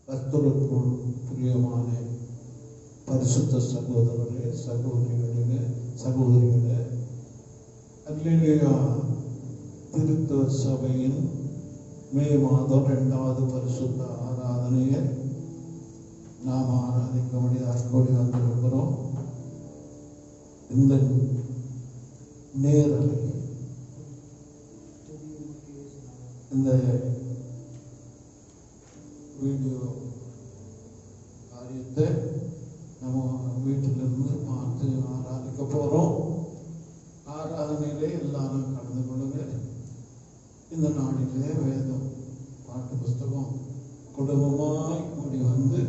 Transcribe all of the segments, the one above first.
கர்த்தருக்குள் பிரியமான பரிசுத்த சகோதரர்களே, சகோதரிகளே, அல்லேலூயா. திருத்துவ சபையின் மே மாதம் 2வது பரிசுத்த ஆராதனையை நாம் ஆராதிக்கும்படியாக கூடி வந்திருக்கிறோம். இந்த நேரலை இந்த வீடியோ காரியத்தை நம்ம வீட்டிலிருந்து பார்த்து ஆராதிக்க போகிறோம். ஆராதனையிலே எல்லாரும் கலந்து கொள்ளுங்க. இந்த நாளிலே வேதம் பாட்டு புஸ்தகம் குடும்பமாய் கூடி வந்து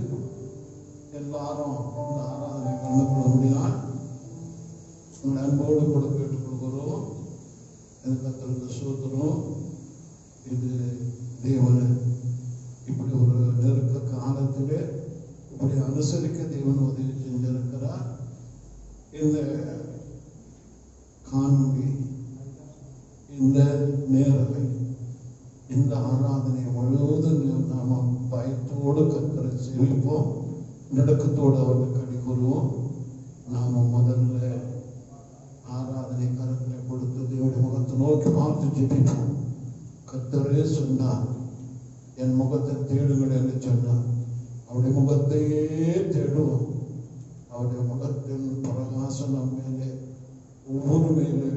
எல்லாரும் இந்த ஆராதனை கலந்து கொள்ள முடியாது. உங்கள் அன்போடு கூட கேட்டுக்கொள்கிறோம். இது கர்த்தருக்கு ஸ்தோத்திரம். இது தேவன் இப்படி ஒரு நெருக்க காலத்திலே இப்படி அனுசரிக்க தேவன் உதவி செஞ்சிருக்கிறார். இந்த காணொளி, இந்த நேரலை, இந்த ஆராதனை முழுவதும் நாம் பயத்தோடு கர்த்தரை சேவிப்போம், நடுக்கத்தோடு அவருக்கு அடி கூறுவோம். நாம் முதல்ல ஆராதனை கரங்களை கொடுத்து தேவனுடைய முகத்தை நோக்கி பார்த்து ஜெபிப்போம். கர்த்தரே சொன்னார், என் முகத்தை தேடுங்கள் என்று சொன்னார். அவருடைய முகத்தையே தேடுவோம். அவருடைய முகத்தின் பிரகாசம் நம் மேலே ஒவ்வொரு மேலே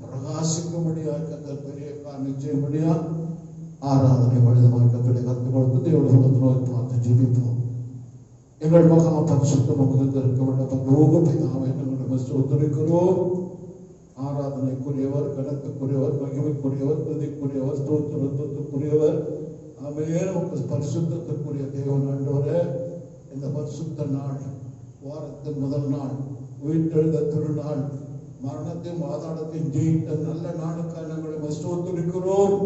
பிரகாசிக்கும்படியாக கர்த்தர் பெரிய காரியம் செய்யும்படியாக ஆராதனை மனிதமாக கர்த்தரை கற்றுக் கொடுத்து தேவனுடைய முகத்தை நோக்கி பார்த்து ஜெபிப்போம். எங்கள் மகா பரிசுத்த முகத்தில் இருக்க வேண்டிய பரலோக பிதாவே, எங்களை ஸ்தோத்திரிக்கிறோம். ஆராதனைக்குரியவர், கனத்துக்குரியவர், மகிமைக்குரியவர், துதிக்குரியவர், ஸ்தோத்திரத்துக்குரியவர், ஆமென். பரிசுத்தத்துக்குரிய தேவன் ஆண்டவரே, இந்த பரிசுத்த நாள், வாரத்தின் முதல் நாள், உயிர்த்தெழுந்த திருநாள், மரணத்தையும் பாதாளத்தையும் ஜெயித்த நல்ல நாளுக்காக நாங்கள் ஸ்தோத்திரிக்கிறோம்.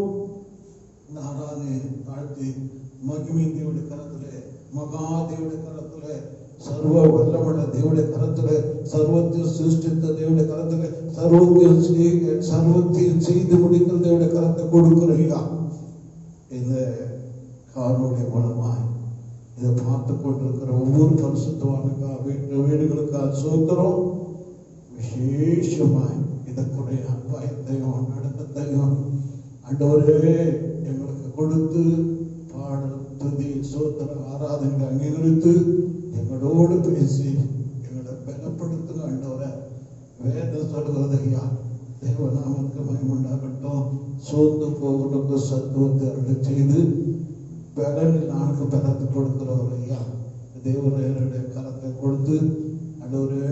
இந்த ஆராதனை தாழ்த்தி மகிமை தேவனுடைய கரத்திலே, மகா தேவனுடைய கரத்திலே, சர்வ வல்லமுள்ள தேவனுடைய கரத்திலே, சர்வத்தையும் சிருஷ்டித்த தேவனுடைய கரத்திலே, சர்வத்தையும் செய்து முடிக்கிற தேவனுடைய கரத்தை கொடுக்கிறீங்களா? இந்த காணொளி மூலமாய் இதை பார்த்து கொண்டிருக்கிற ஒவ்வொரு பரிசுத்தவானுக்காக, வீடுகளுக்காக சோத்திரம். விசேஷமாய் இதற்குடைய பயத்தையும் நடத்தத்தையும் ஆண்டவரே எங்களுக்கு கொடுத்து பாடல், துதி, சோத்திர, ஆராதனை அங்கீகரித்து எங்களோடு பேசி எங்களை பலப்படுத்துங்க ஆண்டவரை. வேதம் சொல்கிறது ஐயா, தேவநாமத்துக்கு மகிமையுண்டாகட்டும். சோர்ந்து போவனுக்கு சத்துவத்தை அருள் செய்து பலனில் நான்கு பலத்தை கொடுக்கிறவர் ஐயா. தேவனுடைய கரத்தை கொடுத்து ஆண்டவரே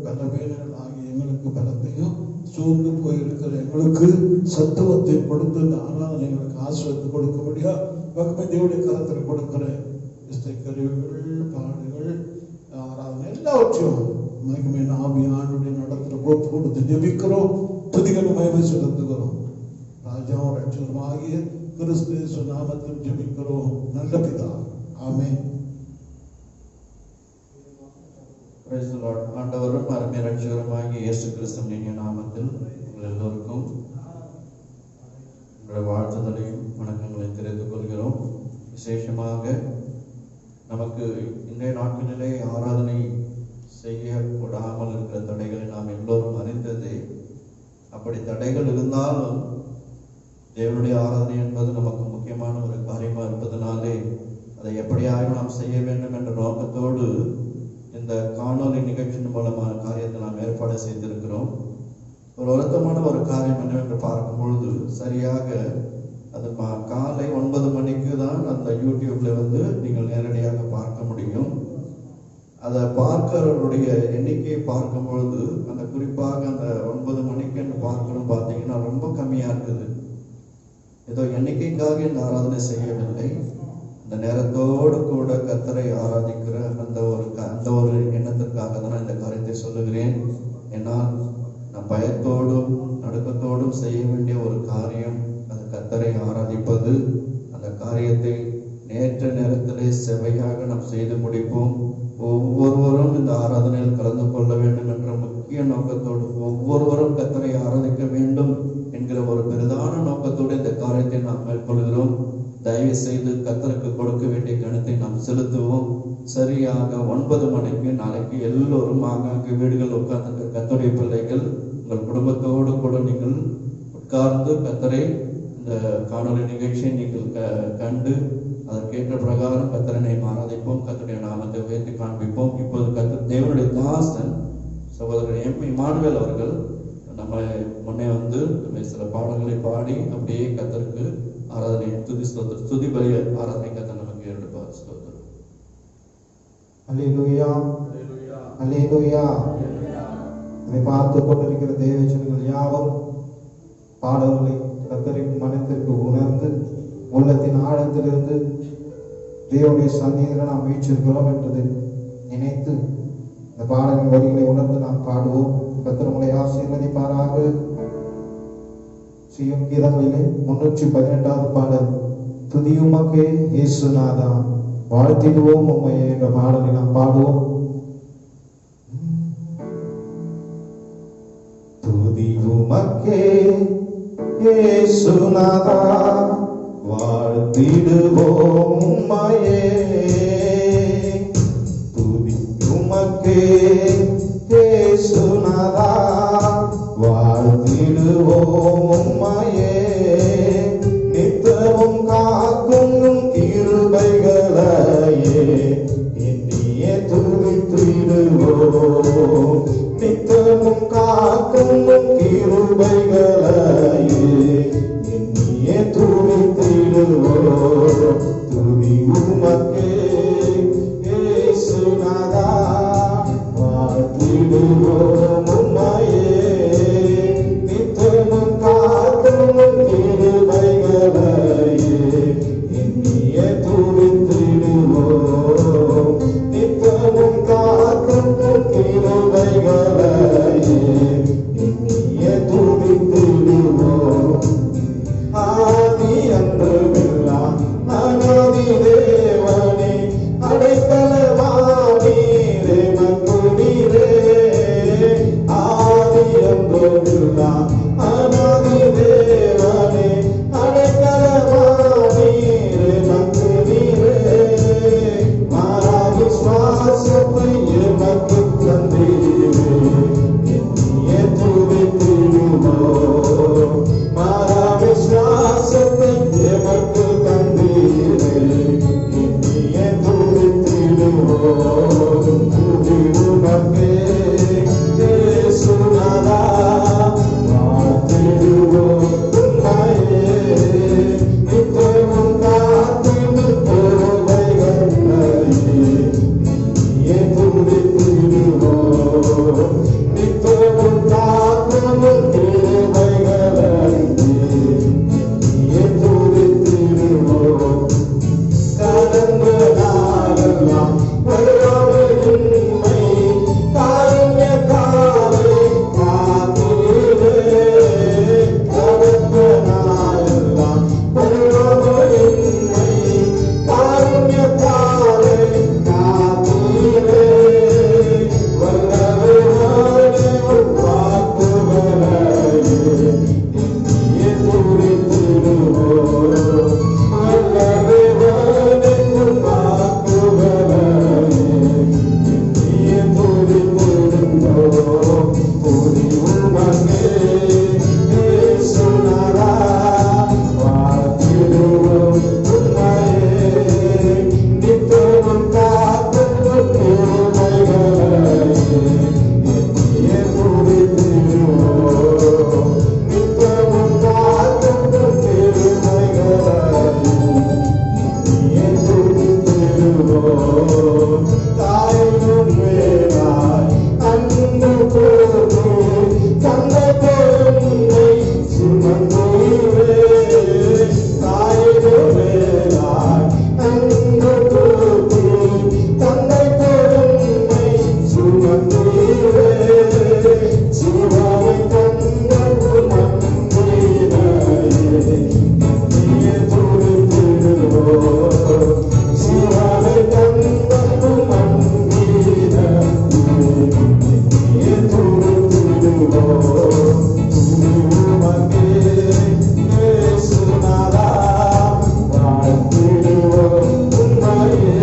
பலவீனர்கள் ஆகிய எங்களுக்கு பலத்தையும், சோர்ந்து போயிருக்கிற எங்களுக்கு சத்துவத்தை கொடுத்து இந்த ஆராதனை எங்களுக்கு ஆசிரியத்தை கொடுக்க முடியா மகிமை தேவனுடைய கரத்தில் கொடுக்கிற இசைக்கருவிகள், பாடுகள், ஆராதனை எல்லாவற்றையும் மகிமை ஆவியானுடைய நடத்துல போட்டு கொடுத்து ஜெபிக்கிறோம். துதிகள் மகிமை செலுத்துகிறோம். ராஜாவும் ரட்சகரும் ஆகிய கிறிஸ்து இயேசு நாமத்தில் ஜெபிக்கிறோம் நல்ல பிதா, ஆமென். ஆண்டவரும் அருமை ரட்சகருமாகிய இயேசு கிறிஸ்துவின் நாமத்தில் உங்கள் எல்லோருக்கும் உங்களுடைய வாழ்த்துதலையும் வணக்கங்களையும் தெரிவித்துக் கொள்கிறோம். விசேஷமாக நமக்கு இன்றைய நாட்களிலே ஆராதனை செய்யக்கூடாமல் இருக்கிற தடைகளை நாம் எல்லோரும் அறிந்ததே. அப்படி தடைகள் இருந்தாலும் தேவனுடைய ஆராதனை என்பது நமக்கு முக்கியமான ஒரு காரியமாக இருப்பதனாலே அதை எப்படியாயும் நாம் செய்ய வேண்டும் என்ற நோக்கத்தோடு இந்த காணொலி நிகழ்ச்சியின் மூலமான காரியத்தை நாம் ஏற்பாடு செய்திருக்கிறோம். ஒரு வருத்தமான ஒரு காரியம் என்னவென்று பார்க்கும் பொழுது, சரியாக அது காலை 9 மணிக்கு தான் அந்த யூடியூப்ல நீங்கள் நேரடியாக பார்க்க முடியும். அதை பார்க்கிறவருடைய எண்ணிக்கையை பார்க்கும் பொழுது அந்த குறிப்பாக அந்த 9 மணிக்கு பார்க்கணும் பார்த்தீங்கன்னா ரொம்ப கம்மியா இருக்குது. ஏதோ எண்ணிக்கைக்காக இந்த ஆராதனை செய்யவில்லை, அந்த நேரத்தோடு கூட கர்த்தரை ஆராதிக்கிற அந்த ஒரு எண்ணத்திற்காக தான் இந்த காரியத்தை சொல்லுகிறேன். ஏன்னால் நான் பயத்தோடும் நடுக்கத்தோடும் செய்ய வேண்டிய ஒரு காரியம் அது கர்த்தரை ஆராதிப்பது. அந்த காரியத்தை நேற்ற நேரத்திலே செவையாக நாம் செய்து முடிப்போம். ஒவ்வொருவரும் இந்த ஆராதனையில் கலந்து கொள்ள வேண்டும் என்ற முக்கிய நோக்கத்தோடு, ஒவ்வொருவரும் கர்த்தரை ஆராதிக்க வேண்டும் என்கிற ஒரு பெரிதான நோக்கத்தோடு இந்த காரியத்தை நாம் மேற்கொள்கிறோம். தயவு செய்து கர்த்தருக்கு கொடுக்க வேண்டிய கணத்தை நாம் செலுத்துவோம். சரியாக 9 மணிக்கு நாளைக்கு எல்லோரும் ஆங்காங்கே வீடுகள் உட்கார்ந்து கர்த்தருடைய பிள்ளைகள் உங்கள் குடும்பத்தோடு கூட நீங்கள் உட்கார்ந்து கர்த்தரை இந்த காணொலி நிகழ்ச்சியை நீங்கள் கண்டு அதற்கேற்ற பிரகாரம் கர்த்தரை ஆராதிப்போம், கர்த்தருடைய நாமத்தை உயர்த்தி காண்பிப்போம். இப்போது கர்த்தர் தேவனுடைய தாசன் சகோதரர் எம் இமானுவேல் அவர்கள் நம்ம முன்னே வந்து சில பாடல்களை பாடி அப்படியே கர்த்தருக்கு ஆராதனை துதி பலி ஆராதனை கர்த்தர் நமக்கு எடுப்பார். ஸ்தோத்திரம். அல்லேலூயா, அல்லேலூயா. இதை பார்த்து கொண்டிருக்கிற தேவஜனங்கள் யாவரும் பாடல்களை கர்த்தரின் மனத்திற்கு உணர்ந்து உள்ளத்தின் ஆழத்திலிருந்து தேவனுடைய சந்நிதியில் நாம் வீற்றிருக்கிறோம் என்பதை நினைத்து இந்த பாடலின் வரிகளை உணர்ந்து நாம் பாடுவோம். கர்த்தர் உங்களை ஆசீர்வதிப்பாராக. செய்யும் கீதங்களிலே 318வது பாடல், துதியுமக்கே இயேசுநாதா வாழ்த்திடுவோம் உம்மையே என்ற பாடலை நாம் பாடுவோம். துதியுமக்கே இயேசுநாதா வாழ்த்திடுவோம் உம்மையே, துதியுமக்கே இயேசுநாதா வாழ்த்திடுவோம் உம்மையே, நித்தமும் காக்கும் கிருபைகளையே எண்ணியே துதித்திடுவோம், நித்தமும் காக்கும் கிருபைகளையே எண்ணியே துதித்திடுவோம். துதி உமக்கே இயேசுநாதா வாழ்த்திடுவோம் உம்மையே, நித்தமும் காக்கும் கிருபைகளையே எண்ணியே துதித்திடுவோம், நித்தமும் காக்கும் கிருபைகளையே எண்ணியே துதித்திடுவோம். ஆதி அன்றமெல்லாம் அநாதி தேவனே அடைக்கலமானீரே மக்குனீரே, ஆதி அன்றமெல்லாம் அநாதி தேவனே அடைக்கலமானீரே மக்குனீரே, மாறா விசுவாசத்தை எமக்கு தந்தீரே எண்ணியே துதித்திடுவோம், மாறா விசுவாசத்தை எமக்கு தந்தீரே எண்ணியே துதித்திடுவோம். துதி உமக்கே இயேசுநாதா வாழ்த்திடுவோம் உம்மையே, நித்தமும் காக்கும் கிருபைகளையே எண்ணியே துதித்திடுவோம், நித்தமும் காக்கும் கிருபைகளையே எண்ணியே துதித்திடுவோம். கடந்த நாளெல்லாம் வருவாயின்மை காருண்ய காலை காத்தீரே, கடந்த நாளெல்லாம் வருவாயின்மை காருண்ய காலை காத்தீரே, வல்லவரான வாக்குகளையே எண்ணியே துதித்திடுவோம், வல்லவரான வாக்குகளையே எண்ணியே துதித்திடுவோம். துதி உமக்கே இயேசுநாதா வாழ்த்திடுவோம் உம்மையே, நித்தமும் காக்கும் கிருபைகளையே எண்ணியே துதித்திடுவோம், நித்தமும் காக்கும் கிருபைகளையே எண்ணியே துதித்திடுவோம். தாயினும் மேலாய் அன்பு கூர்ந்து தந்தை பொருளை சுமந்தீரே, தாயினும் மேலாய் அன்பு கூர்ந்து தந்தை பொருளை சுமந்தீரே, சிவாவை தந்த நன்றியினையே எண்ணியே துதித்திடுவோம், சிவாவை தந்த நன்றியினையே எண்ணியே துதித்திடுவோம். துதி உமக்கே இயேசுநாதா வாழ்த்திடுவோம் உம்மையே,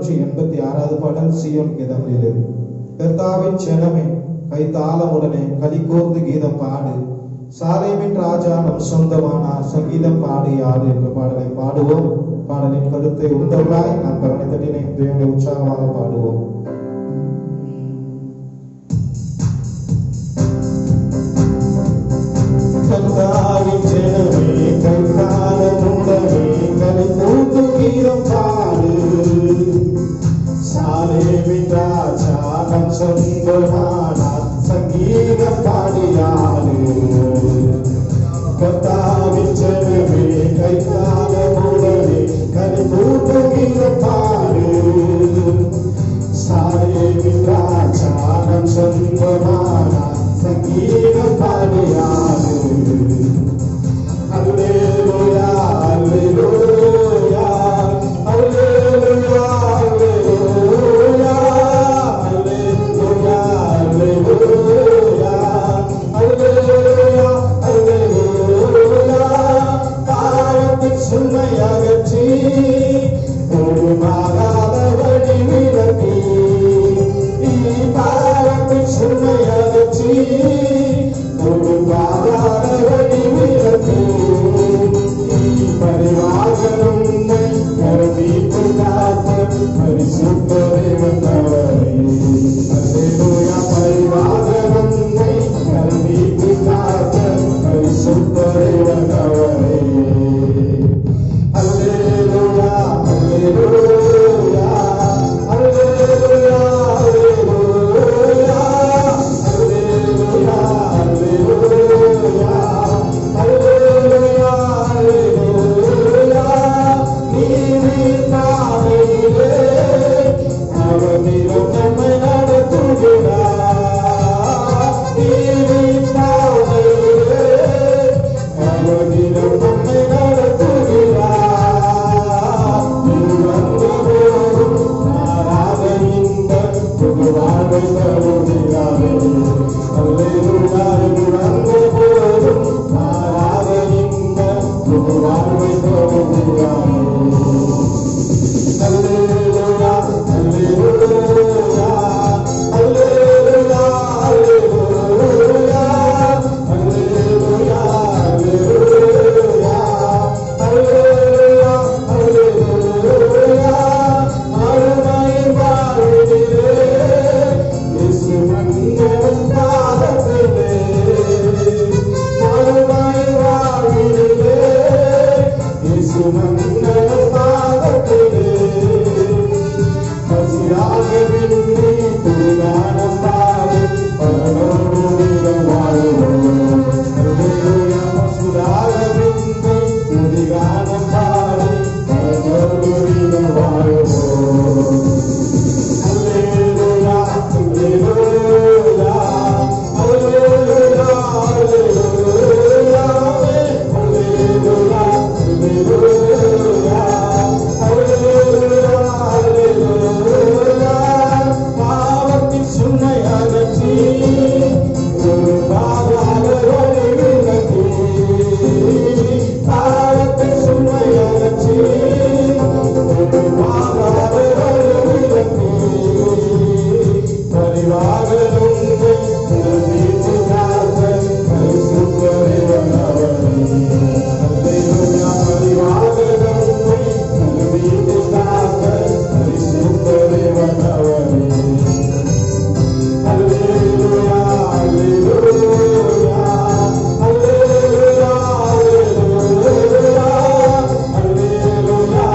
386வது பாடல் சீயோன் கீதங்களிலே. கர்த்தாவின் ஜனமே கைத்தாளமுடனே கலிகூர்ந்து கீதம் பாடு, சாலேமின் ராஜா நம் சொந்தமானார், சங்கீதம் பாடி ஆடு என்ற பாடலை பாடுவோம். பாடலின் கருத்தை உண்டவராய் நாம் கவனித்தடினை தேவனை உற்சாகமாக பாடுவோம். கர்த்தாவின் ஜனமே கைத்தாளமுடனே கலிகூர்ந்து கீதம் பாடு, சாலேமின் ராஜா நம் சொந்தமானார், சங்கீதம் பாடியாடு. கர்த்தாவின் ஜனமே கைத்தாளமுடனே கலிகூர்ந்து கீதம் பாடு, சாலேமின் ராஜா நம் சொந்தமானார், சங்கீதம் பாடியாடு. அல்லேலூயா அல்லேலூயா அல்லேலூயா அல்லேலூயா அல்லேலூயா அல்லேலூயா அல்லேலூயா. பாவத்தின் சுமை அகற்றி ஒருமாகாத வழி விலக்கி, பாவத்தின் சுமை அகற்றி ஒருமாகாத வழி விலக்கி, பரிவாசனம் கருவிக்கு காத்த பரிசுத்த தேவனவரே. அல்லேலூயா. பரிவாசனம் கருவிக்கு காத்த பரிசுத்த தேவனவரே. அல்லேலூயா அல்லேலூயா அல்லேலூயா அல்லேலூயா அல்லேலூயா அல்லேலூயா அல்லேலூயா அல்லேலூயா. நீர் பாதையிலே அவனிடம் நம்மை நடத்துகிறார், நீர் பாதையிலே அவனிடம் நம்மை நடத்துகிறார். துறந்தபோதும் மாறாத இன்பம் புது வாழ்வை தருகிறார். அல்லேலூயா. துறந்தபோதும் மாறாத இன்பம் புது வாழ்வை தருகிறார். அல்லேலூயா அல்லேலூயா அல்லேலூயா அல்லேலூயா அல்லேலூயா அல்லேலூயா அல்லேலூயா. மறுமையின் வாழ்விலே இயேசு மன்னன் பாதத்திலே, மறுமையின் வாழ்விலே இயேசு மன்னன் பாதத்திலே, பசியாக விண்ணி புதுகானம் பாடி பரலோடு வீரம் வாழ்வோம். அல்லேலூயா. பசியாக விண்ணி புதுகானம் பாடி பரலோடு வீரம் வாழ்வோம். அல்லேலூயா அல்லேலூயா அல்லேலூயா அல்லேலூயா அல்லேலூயா அல்லேலூயா அல்லேலூயா. பாவத்தின் சுமை அகற்றி ஒரு பாதாள வழி விலக்கி, பாவத்தின் சுமை அகற்றி ஒரு பாதாள வழி விலக்கி, பரிவாகனும் வீட்டு காத்த பரிசுத்த தேவனவரே. அல்லேலூயா. பரிவாகனும் வீட்டு காத்த பரிசுத்த தேவனவரே. அல்லேலூயா அல்லேலூயா அல்லேலூயா அல்லேலூயா அல்லேலூயா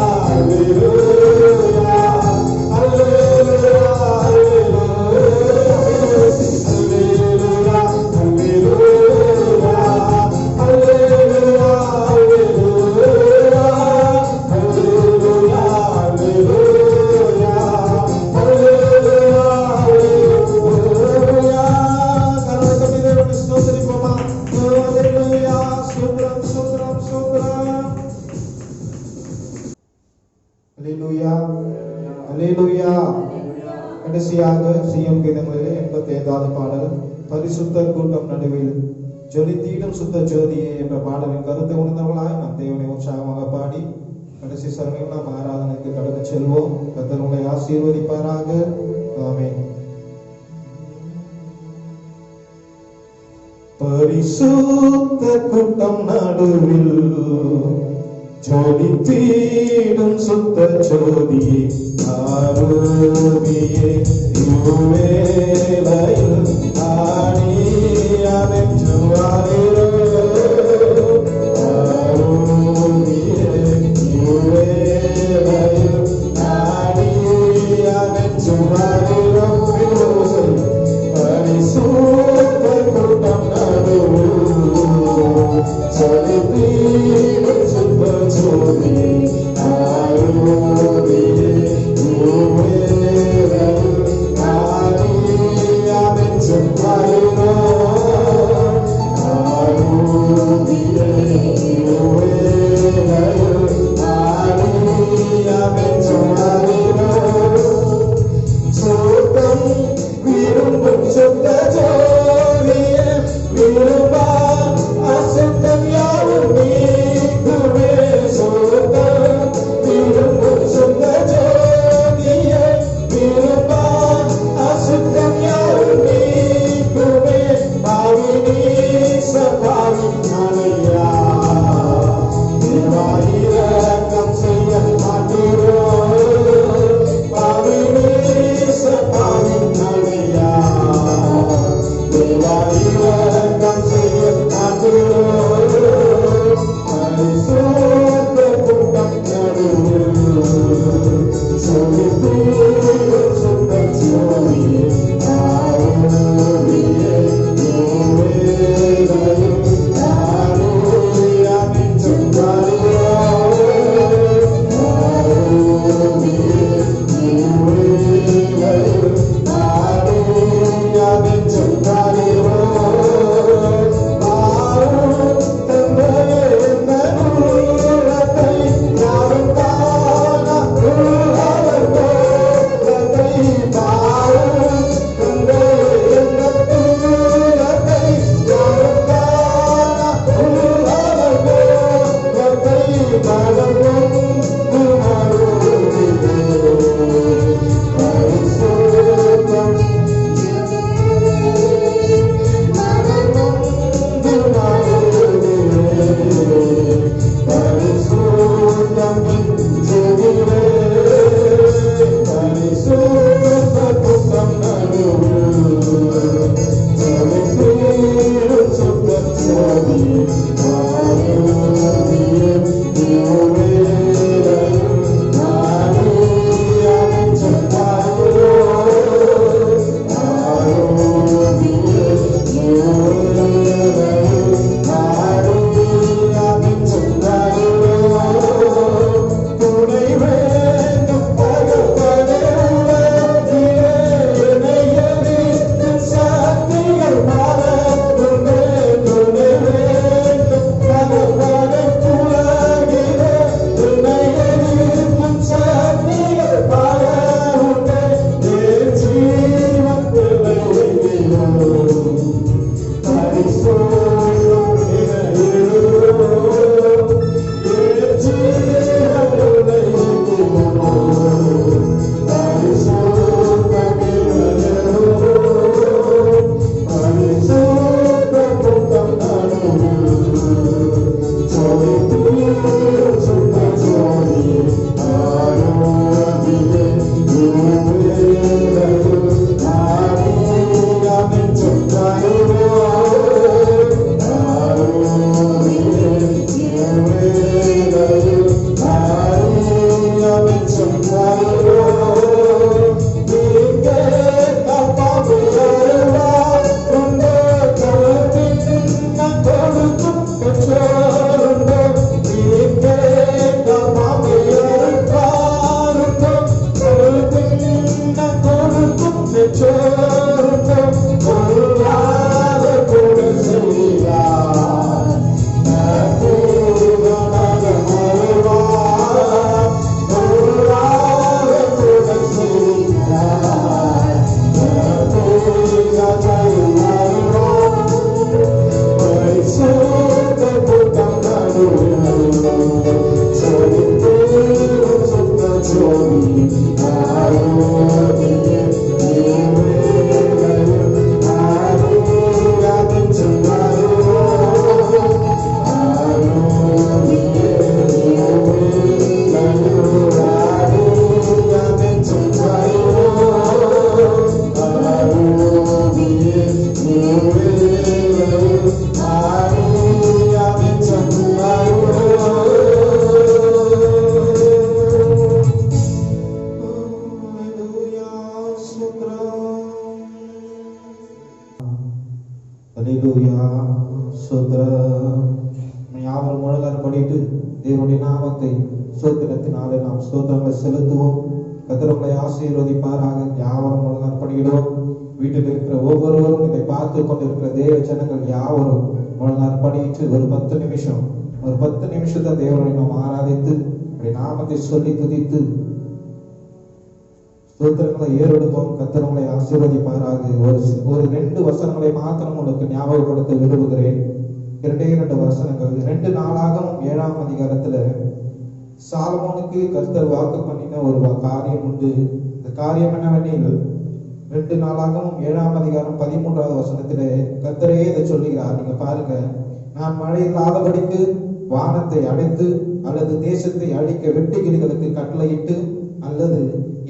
அல்லேலூயா அல்லேலூயா. கடைசியாக சீயோன் கீதங்களிலே 85வது பாடல் பரிசுத்த கூட்டம் நடுவில் ஜொலித்தீடும் சுத்த ஜோதியே என்ற பாடலின் கருத்தை உணர்ந்தவர்களாய் நாம் தேவனை உற்சாகமாக பாடி கடைசி சரணையில் நாம் ஆராதனைக்கு கடந்து செல்வோம். கர்த்தர் உங்களை ஆசீர்வதிப்பாராக. ஆமென். பரிசுத்த கூட்டம் நடுவில் ஜோதி தீடும் சுத்த ஜோதியே ஆரோபியே இவ்வேளையில் ஆணியானென்றுவாரோ ஆரோபியே இவ்வேளையில் ஆணியானென்றுவாரோ பரிசுத்த கூட்டம் நடுவில் ஜோதி தீடும் சுத்த ஜோதியே ஆரோபியே யாவரும் முழங்கால் படிட்டு தேவனுடைய நாமத்தை ஸ்தோத்திரத்தினாலே நாம் ஸ்தோத்திரங்களை செலுத்துவோம். கர்த்தர் உங்களை ஆசீர்வதிப்பாராக. யாவரும் முழங்கால் படிக்கிறோம். வீட்டில் இருக்கிற ஒவ்வொருவரும் இதை பார்த்து கொண்டிருக்கிற தேவ ஜனங்கள் யாவரும் முழங்கால் படிட்டு ஒரு 10 நிமிஷத்தை தேவனை நாம் ஆராதித்து அப்படி நாமத்தை சொல்லி துதித்து ஸ்தோத்திரங்களை ஏறெடுப்போம். கர்த்தர் உங்களை ஆசீர்வதிப்பாராக. ஒரு 2 வசனங்களை மாத்திரம் உங்களுக்கு ஞாபகப்படுத்த விரும்புகிறேன். 2 வசனங்கள். 2 நாளாகவும் 7ஆம் அதிகாரத்துல சாலமோனுக்கு கர்த்தர் வாக்கு பண்ணின ஒரு காரியம் உண்டு. இந்த காரியம் என்னவெனில் 2 நாளாகவும் 7ஆம் அதிகாரம் 13வது வசனத்திலே கர்த்தரே இதை சொல்லுகிறார். நீங்க பாருங்க, நான் மழை இல்லாதபடிக்கு வானத்தை அடைத்து அல்லது தேசத்தை அழிக்க வெட்டுக்கிளிகளுக்கு கட்டளையிட்டு அல்லது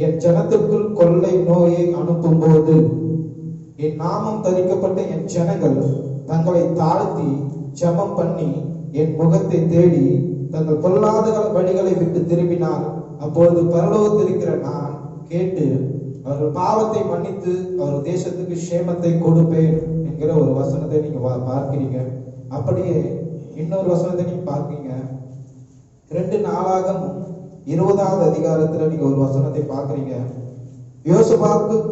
என் ஜனத்திற்குள் கொள்ளை நோயை அனுப்பும் போது என் நாமம் தரிக்கப்பட்ட என் ஜனங்கள் தங்களை தாழ்த்தி ஜெபம் பண்ணி என் முகத்தை தேடி தங்கள் பொல்லாத வழிகளை விட்டு திரும்பினால் அப்பொழுது பரலோகத்தில் இருக்கிற நான் கேட்டு அவர்கள் பாவத்தை மன்னித்து அவர் தேசத்துக்கு சேமத்தை கொடுப்பேன் என்கிற ஒரு வசனத்தை நீங்க பார்க்கிறீங்க. அப்படியே இன்னொரு வசனத்தை நீங்க பார்க்கீங்க. 2 நாளாகவும் 20வது அதிகாரத்துல நீங்க ஒரு வசனத்தை பார்க்கிறீங்க.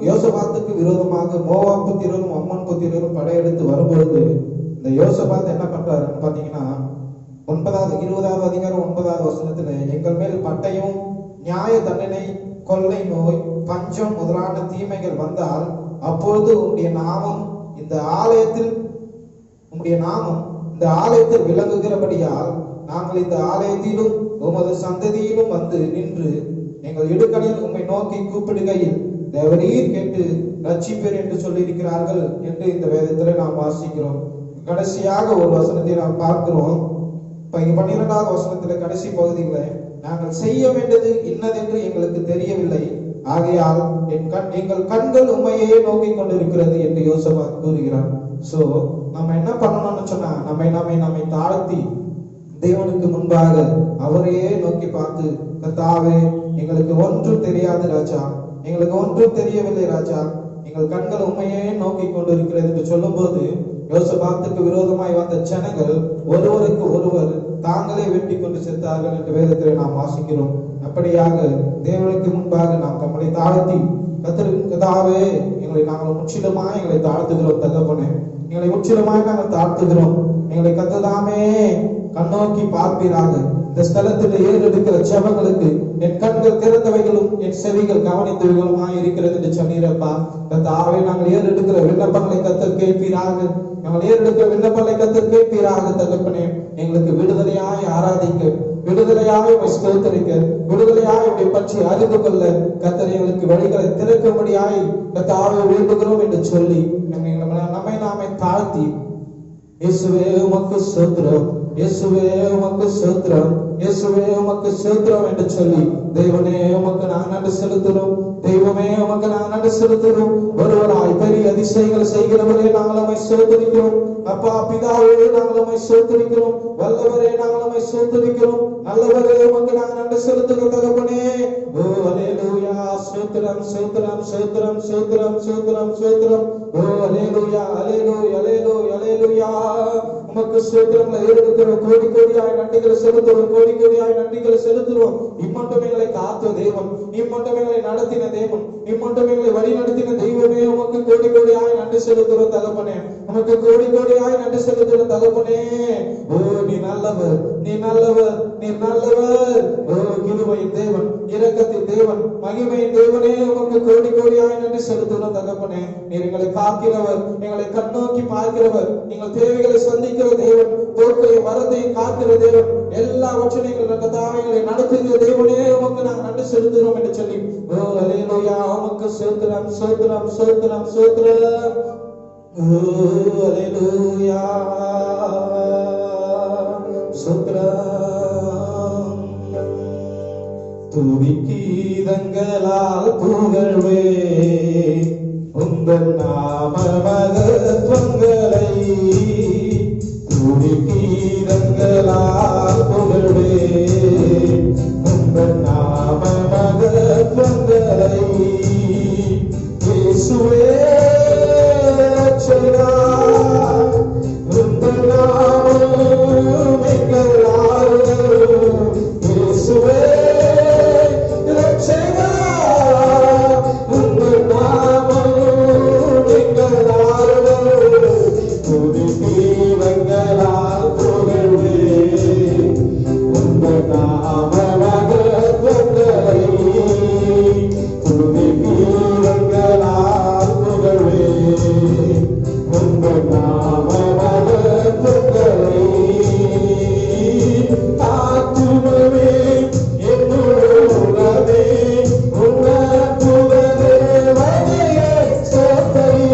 யோசபாத்துக்கு விரோதமாக மோவாப் புத்திரரும் அம்மன் புத்திரரும் படையெடுத்து வரும்பொழுது இந்த யோசபாத் என்ன பண்றாருன்னு பாத்தீங்கன்னா 20வது அதிகாரம் 9வது வசனத்துல எங்கள் மேல் பட்டயம், நியாய தண்டனை, கொள்ளை நோய், பஞ்சம் முதலான தீமைகள் வந்தால் அப்பொழுது உம்முடைய நாமம் இந்த ஆலயத்தில் விளங்குகிறபடியால் நாங்கள் இந்த ஆலயத்திலும் உமது சந்ததியிலும் வந்து நின்று எங்கள் இடுக்கணில் உம்மை நோக்கி கூப்பிடுகையில் தேவரீர் கேட்டு ரட்சிப்பேர் என்று சொல்லியிருக்கிறார்கள் என்று இந்த வேதத்துல நாம் வாசிக்கிறோம். கடைசியாக ஒரு வசனத்தை நாம் பார்க்கிறோம். 12வது வசனத்துல கடைசி பகுதியில நாங்கள் செய்ய வேண்டியது இன்னதென்று எங்களுக்கு தெரியவில்லை, ஆகையால் எங்கள் கண்கள் உண்மையே நோக்கி கொண்டிருக்கிறது என்று யோசபாத் கூறுகிறார். சோ நம்ம என்ன பண்ணணும்னு சொன்னா நம்மை தாழ்த்தி தேவனுக்கு முன்பாக அவரையே நோக்கி பார்த்து, கர்த்தாவே எங்களுக்கு ஒன்றும் தெரியாது ராஜா, எங்களுக்கு ஒன்றும் தெரியவில்லை ராஜா, எங்கள் கண்கள் உண்மையே நோக்கி கொண்டிருக்கிறது என்று சொல்லும் போது யோசபாத்துக்கு விரோதமாய் வந்த ஜனங்கள் ஒருவருக்கு ஒருவர் தாங்களே வெட்டி கொண்டு செத்தார்கள் என்று வேதத்தில் நாம் வாசிக்கிறோம். அப்படியாக தேவனுக்கு முன்பாக நாம் நம்மளை தாழ்த்தி கர்த்தாவே நாங்கள் முற்றிலுமாய் எங்களை தாழ்த்துகிறோம் தகப்பனே, எங்களை முற்றிலுமாய் நாங்கள் தாழ்த்துகிறோம், எங்களை கர்த்தாவே கண்ணோக்கி பார்ப்பீராக. இந்த ஸ்தலத்தில் ஏறெடுக்கிற ஜெபங்களுக்கு என் கண்கள் திறந்தவைகளும் என் செவிகள் கவனித்தவைகளுமாய் இருக்கிறது என்று சொன்னீரப்பா. கர்த்தாவே நாங்கள் ஏறெடுக்கிற விண்ணப்பங்களை கர்த்தர் கேட்பீராக, நாங்கள் ஏறெடுக்கிற விண்ணப்பங்களை கர்த்தர் கேட்பீராக தகப்பனே. எங்களுக்கு விடுதலையாய் ஆராதிக்க, விடுதலையாய் ஸ்தோத்திரிக்க, விடுதலையாய் உம்மை பற்றி அறிந்து கொள்ள கர்த்தர் எங்களுக்கு வழிகளை திறக்கும்படியாய் கர்த்தாவே வேண்டுகிறோம் என்று சொல்லி நம்மை நாமே தாழ்த்தி இயேசுவே உமக்கு ஸ்தோத்திரம், இயேசுவே உமக்கு ஸ்தோத்திரம், இயேசுவே உமக்கு ஸ்தோத்திரம் என்று சொல்லி தேவனே உமக்கு நாங்கள் நன்றி செலுத்துகிறோம், தெய்வமே உமக்கு நாங்கள் நன்றி செலுத்துகிறோம். ஒருவராய் பெரிய அதிசயங்கள் செய்கிறவரே நாங்கள் உம்மை ஸ்தோத்திரிக்கிறோம். அப்பா பிதாவே நாங்கள் உம்மை ஸ்தோத்திரிக்கிறோம், வல்லவரே நாங்கள் உம்மை ஸ்தோத்திரிக்கிறோம், நல்லவரே உமக்கு நாங்கள் நன்றி செலுத்துகிறோம் தகப்பனே. ஓ அல்லேலூயா, ஸ்தோத்திரம் ஸ்தோத்திரம் ஸ்தோத்திரம் ஸ்தோத்திரம் ஸ்தோத்திரம் ஸ்தோத்திரம். ஓ அல்லேலூயா அல்லேலூயா அல்லேலூயா அல்லேலூயா. உமக்கு ஸ்தோத்திரங்களை ஏறெடுக்கிறோம், கோடி கோடியாய் நன்றிகளை செலுத்துகிறோம், கோடி கோடியாய் நன்றிகளை செலுத்துகிறோம். இம்மட்டும் எங்களை காத்த தேவன், இம்மட்டும் எங்களை நடத்தின தேவன், இம்மட்டும் எங்களை வழி நடத்தின தெய்வமே உமக்கு கோடி கோடியாய் நன்றி செலுத்துகிறோம் தகப்பனே, உமக்கு கோடி கோடியாய் நன்றி செலுத்துகிறோம் தகப்பனே. ஓ நீ நல்லவர், நீ நல்லவர், நீ நல்லவர். ஓ கிருபையின் தேவன், இரக்கத்தின் தேவன், மகிமையின் தேவனே உமக்கு கோடி கோடியாய் நன்றி செலுத்துகிறோம் தகப்பனே. நீர் எங்களை காக்கிறவர், எங்களை கண்ணோக்கி பார்க்கிறவர், எங்கள் தேவைகளை சந்திக்கிற தேவன், போக்கையும் வரத்தையும் காக்கிற தேவன், எல்லாவற்றையும் எங்களை நடத்துகிற தேவனே உமக்கு நாங்கள் நன்றி செலுத்துகிறோம் என்று சொல்லி ஓ அல்லேலூயா உமக்கு ஸ்தோத்திரம் ஸ்தோத்திரம் ஸ்தோத்திரம் ஸ்தோத்திரம். ஓ அல்லேலூயா ஸ்தோத்திரம். துதிக்கீதங்களால் புகழ்வே உங்கள் நாம மகத்துவங்களை, துதி கீதங்களால் புகழ்வே உங்கள் நாம மகத்துவங்களை இயேசுவே ரட்சகா உங்கள் நாமம் எங்கள் ஆறுதல் இயேசுவே ரட்சகா உங்கள் நாமம் எங்கள் ஆறுதல் துதி கீதங்களால் புகழ்வே உங்கள் நாம மகத்துவங்களை துதி கீதங்களால் புகழ்வே உங்கள் நாம மகத்துவங்களை ஆத்துமமே என்னுள்ளதே உன்னதுவதே வகையை சோதரி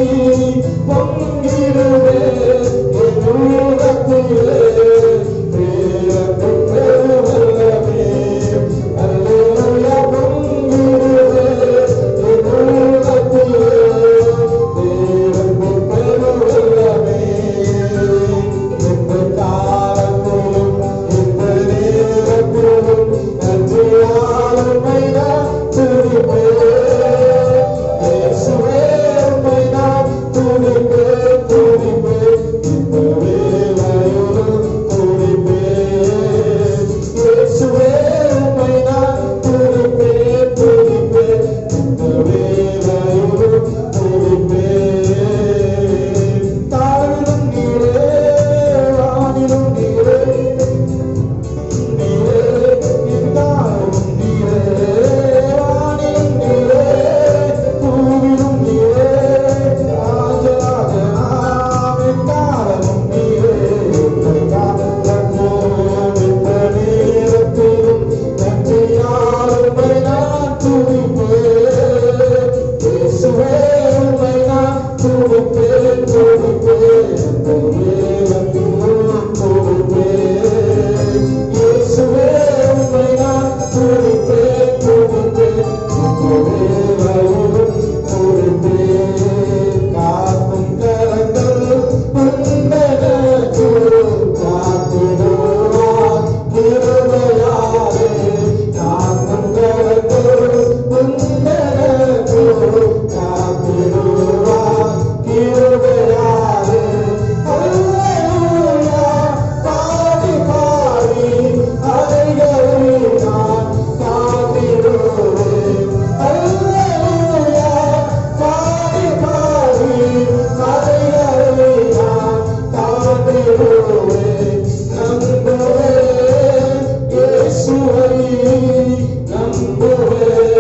பொங்கிடுவே என்னுள்ளத்திலே பேரன்பும் பெருவல்லமே அல்லேலூயா பொங்கிடுவே என்னுள்ளத்திலே பேரன்பும் பெருவல்லமே எந்த காலத்திலும் எந்த நேரத்திலும் நன்றியால் உம்மை நான் துதிப்பேன் இயேசுவே உம்மை நான் துதிப்பேன் துதிப்பேன் இந்த வேளையிலும் துதிப்பேன் இயேசுவே உம்மை நான் துதிப்பேன் துதிப்பேன் இந்த வேளையிலும் துதிப்பேன் தாழ்விலும் நீரே வானிலும் நீரே நீரே இருந்தாலும் நீரே வானிலும் நீரே பூவிலும் நீரே ராஜராஜனாம் எக்காலமும் நீரே எந்த காலத்திலும் எந்த நேரத்திலும் நன்றியால் உம்மை நான் துதிப்பேன் இயேசுவே உம்மை நான் துதிப்பேன் துதிப்பேன் எந்த வேளையிலும் துதிப்பேன் இயேசுவே உம்மை நான் துதிப்பேன் துதிப்பேன் எந்த வேளையிலும் துதிப்பேன் காக்கும் கரங்கள் உண்டெனக்கு காத்திடுவார் கிருபையாலே காக்கும் கரங்கள் உண்டெனக்கு காத்திடுவார் கிருபையாலே அல்லேலூயா பாடி பாடி அலைகளை நான் காத்திடுவேன் அல்லேலூயா பாடி பாடி அலைகளை நான் காத்திடுவேன் நம்புவேன் இயேசுவை நம்புவேன்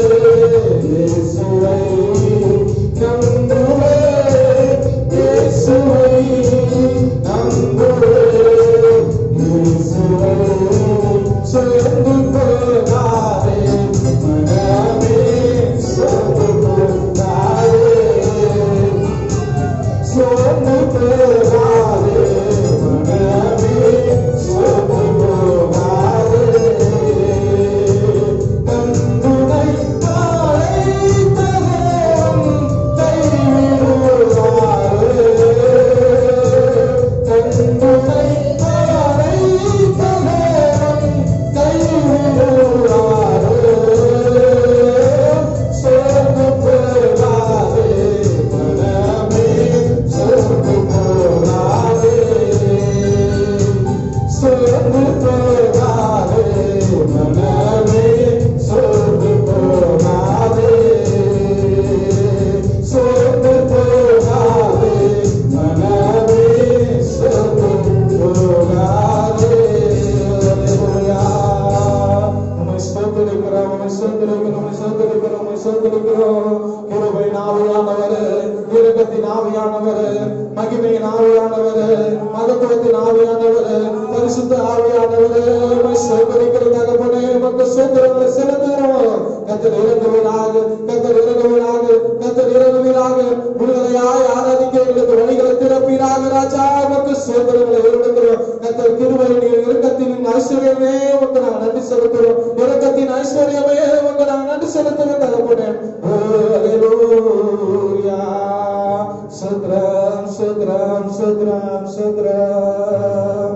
இயேசுவை நம்புவேன் இயேசுவை நம்புவேன் இயேசுவை சேர்ந்து போகாதே மனமே சேர்ந்து போகாதே சேர்ந்து போகாதே மனமே சேர்ந்து போகாதே தந்துணை அழைத்ததேம் கைவிடுவாரே தந்துணை அழைத்ததேம் கைவிடுவாரே சேர்ந்து போகாதே மனமே சேர்ந்து போகாதே சேர்ந்து போகாதே மனமே சேர்ந்து போகாதே சேர்ந்து போகாதே மனமே சேர்ந்து போகாதே அல்லேலூயா உம்மை ஸ்தோத்திரிக்கிறோம் உம்மை ஸ்தோத்திரிக்கிறோம் உம்மை ஸ்தோத்திரிக்கிறோம் உம்மை ஸ்தோத்திரிக்கிறோம் கிருபையின் ஆவியானவரே இரக்கத்தின் ஆவியானவரே மகிமையின் ஆவியானவரே மகத்துவத்தின் ஆவியானவரே பரிசுத்த ஆவியானவரே உம்மை ஸ்தோத்திரிக்கிறோம் தகப்பனே உமக்கு ஸ்தோத்திரங்களை செலுத்துகிறோம் கர்த்தர் இறங்குவீராக கர்த்தர் இறங்குவீராக கர்த்தர் இறங்குவீராக விடுதலையாய் ஆராதிக்க எங்களுக்கு வழிகளை திறப்பீராக ராஜா உமக்கு ஸ்தோத்திரங்களை ஏறெடுக்கிறோம் கர்த்தர் கிருபையின் இரக்கத்தின் ஐஸ்வர்யமே உமக்கு நாங்கள் நன்றி செலுத்துகிறோம் இரக்கத்தின் ஐஸ்வர்யமே உமக்கு நாங்கள் நன்றி செலுத்துகிறோம் தகப்பனே அல்லேலூயா சத்ரம் சத்ரம் சத்ரம் சத்ரம்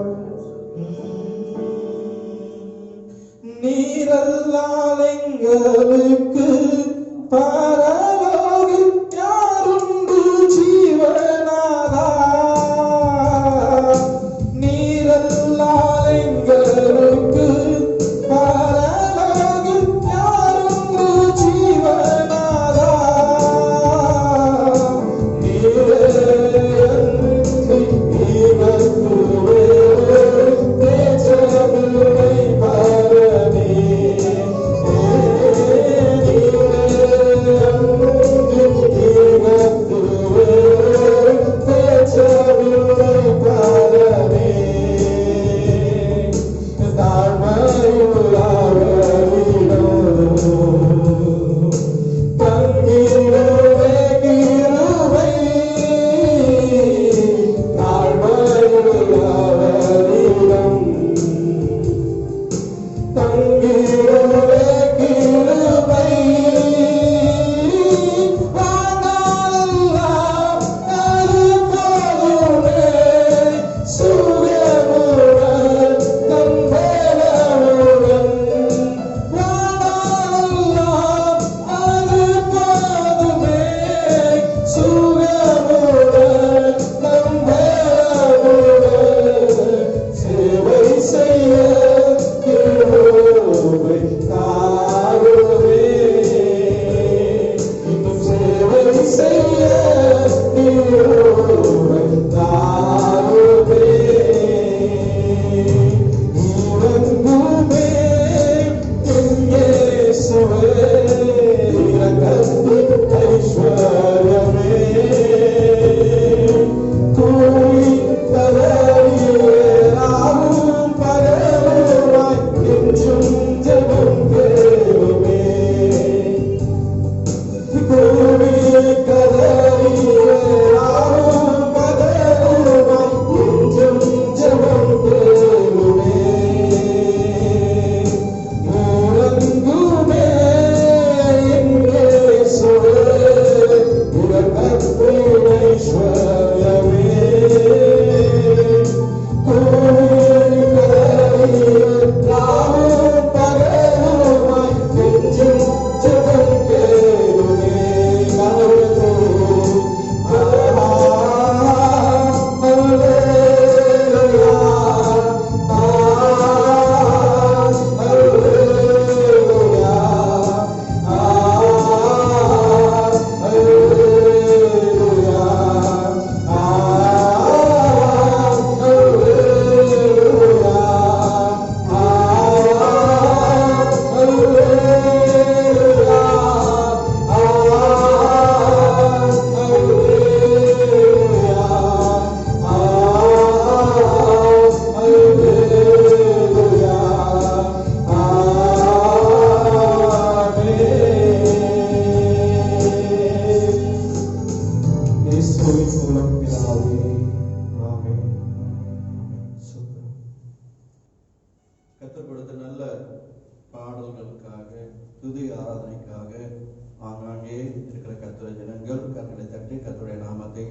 கர்த்தருடைய ஜனங்கள் கரங்களை தட்டி கர்த்தருடைய நாமத்தை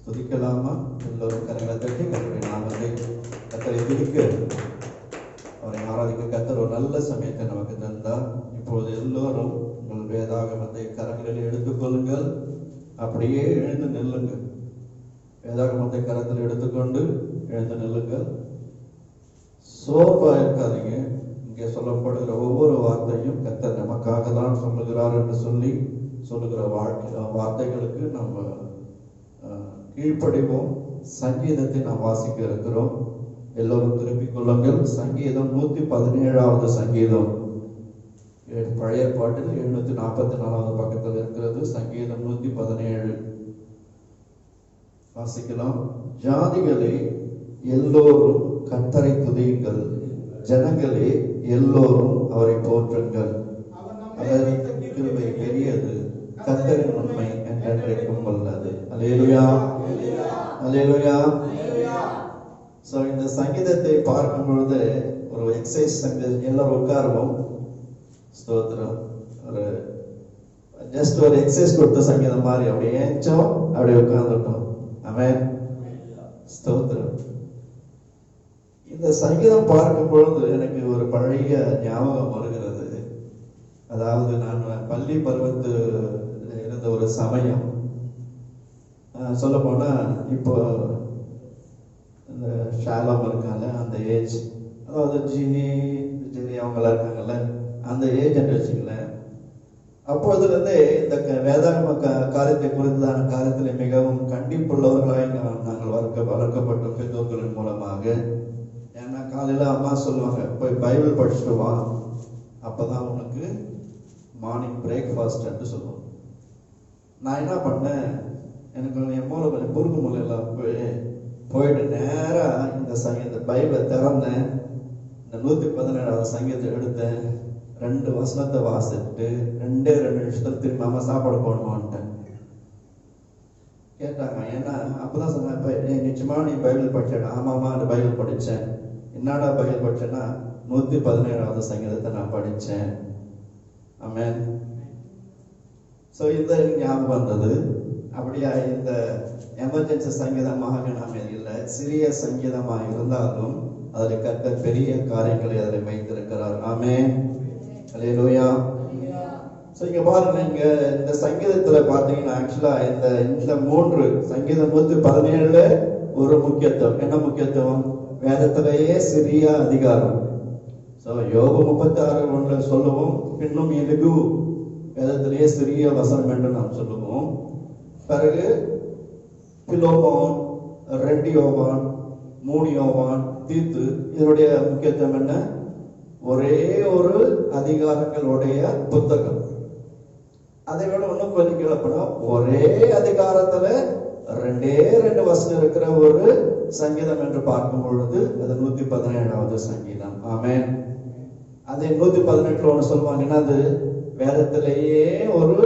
துதிக்கலாமா? எல்லோரும் கரங்களை தட்டி கர்த்தருடைய நாமத்தை கர்த்தரை துதிக்க அவரை ஆராதிக்க கர்த்தர் ஒரு நல்ல சமயத்தை நமக்கு தந்தார். இப்போது எல்லோரும் உங்கள் வேதாகமத்தை கரங்களில் எடுத்துக்கொள்ளுங்கள். அப்படியே எழுந்து நில்லுங்கள். வேதாகமத்தை கரத்தில் எடுத்துக்கொண்டு எழுந்து நில்லுங்கள். சோர்வா இருக்காதீங்க. இங்கே சொல்லப்படுகிற ஒவ்வொரு வார்த்தையும் கர்த்தர் நமக்காக தான் சொல்லுகிறார் என்று சொல்லுகிற வார்த்தைகளுக்கு நம்ம கீழ்ப்படிவோம். சங்கீதத்தை நாம் வாசிக்க இருக்கிறோம். எல்லோரும் திருப்பிக் கொள்ளுங்கள். சங்கீதம் 117வது சங்கீதம், பழைய பாட்டில் 744வது பக்கத்தில் இருக்கிறது. சங்கீதம் 117 வாசிக்கலாம். ஜாதிகளே எல்லோரும் கர்த்தரை துதியுங்கள், ஜனங்களே எல்லோரும் அவரை போற்றுங்கள். அவர் கிருபை பெரியது, கர்த்தரின் உண்மை என்றென்றைக்கும் வல்லது. அல்லேலூயா, அல்லேலூயா. சோ இந்த சங்கீதத்தை பார்க்கும் பொழுது ஒரு எக்ஸசைஸ், எல்லாரும் உட்காருவோம். ஸ்தோத்திரம். ஜஸ்ட் ஒரு எக்ஸசைஸ் கொடுத்த சங்கீதம் மாதிரி அப்படியே ஏஞ்சோம், அப்படியே உட்கார்ந்துட்டோம். ஆமென், ஸ்தோத்திரம். இந்த சங்கீதம் பார்க்கும் பொழுது எனக்கு ஒரு பழைய ஞாபகம் வருகிறது. அதாவது நான் பள்ளி பருவத்து இருந்த ஒரு சமயம், சொல்ல போனா இப்போ இந்த ஷாலம் இருக்காங்க அந்த ஏஜ், அதாவது ஜினி அவங்களா இருக்காங்கல்ல அந்த ஏஜ் என்று வச்சுங்களேன். அப்பொழுதுலேருந்தே இந்த வேதாகம காரியத்தை குறித்தான காரியத்தில் மிகவும் கண்டிப்புள்ளவர்களாய் நாங்கள் வளர்க்கப்பட்ட பெற்றோர்களின் மூலமாக. ஏன்னா காலையில் அம்மா சொல்லுவாங்க, போய் பைபிள் படிச்சுட்டு வா, அப்போதான் உனக்கு மார்னிங் பிரேக்ஃபாஸ்ட் என்று சொல்லுவோம். நான் என்ன பண்ணேன், எனக்கு என் மூலம் கொஞ்சம் குறுக்கு மூலையில் போயிட்டு நேராக இந்த பைபிளை திறந்தேன். இந்த 117வது சங்கீதத்தை எடுத்தேன். 2 வசனத்தை வாசிட்டு 2 நிமிஷத்துல திரும்ப அம்மா சாப்பாடு போடணும்ட்டேன். கேட்டாங்க, ஏன்னா அப்பதான் சொன்னேன், இப்போ நிச்சயமா நீ பைபிள் படிச்சேன்? ஆமாம்மா, அந்த பைபிள் படித்தேன். என்னடா பைபிள் படிச்சேன்னா 117வது சங்கீதத்தை நான் படித்தேன். ஆமென். ஸோ இந்த ஞாபகம் வந்தது. அப்படியா, இந்த எமர்ஜென்சி சங்கீதமாக நாம் இல்லை, சிறிய சங்கீதமாக இருந்தாலும் அதில் கர்த்தர் பெரிய காரியங்களை அதில் வைத்திருக்கிறார். ஆமென், அல்லேலூயா. ஸோ இங்க பாருங்க, இங்க இந்த சங்கீதத்துல பார்த்தீங்கன்னா ஆக்சுவலா இந்த 3 சங்கீதம் 117 ஒரு முக்கியத்துவம். என்ன முக்கியத்துவம்? வேதத்திலேயே சிறிய அதிகாரம். ஸோ யோபு 36:1 சொல்லுவோம். பின்னும் இலுகு வேதத்திலேயே சிறிய வசனம் என்று நாம் சொல்லுவோம். பிறகு பிலோமோன், 2 யோவான், 3 யோவான், தீத்து, இதனுடைய முக்கியத்துவம் என்ன? ஒரே ஒரு அதிகாரங்களுடைய புத்தகம். அதை விட இன்னும் கொஞ்சம் கேள்விப்பட, ஒரே அதிகாரத்துல 2 வசனம் இருக்கிற ஒரு சங்கீதம் என்று பார்க்கும் பொழுது அது 117வது சங்கீதம். ஆமென். அதே 118 ஒன்று சொல்லுவாங்க, என்னது? வேதத்திலேயே ஒரு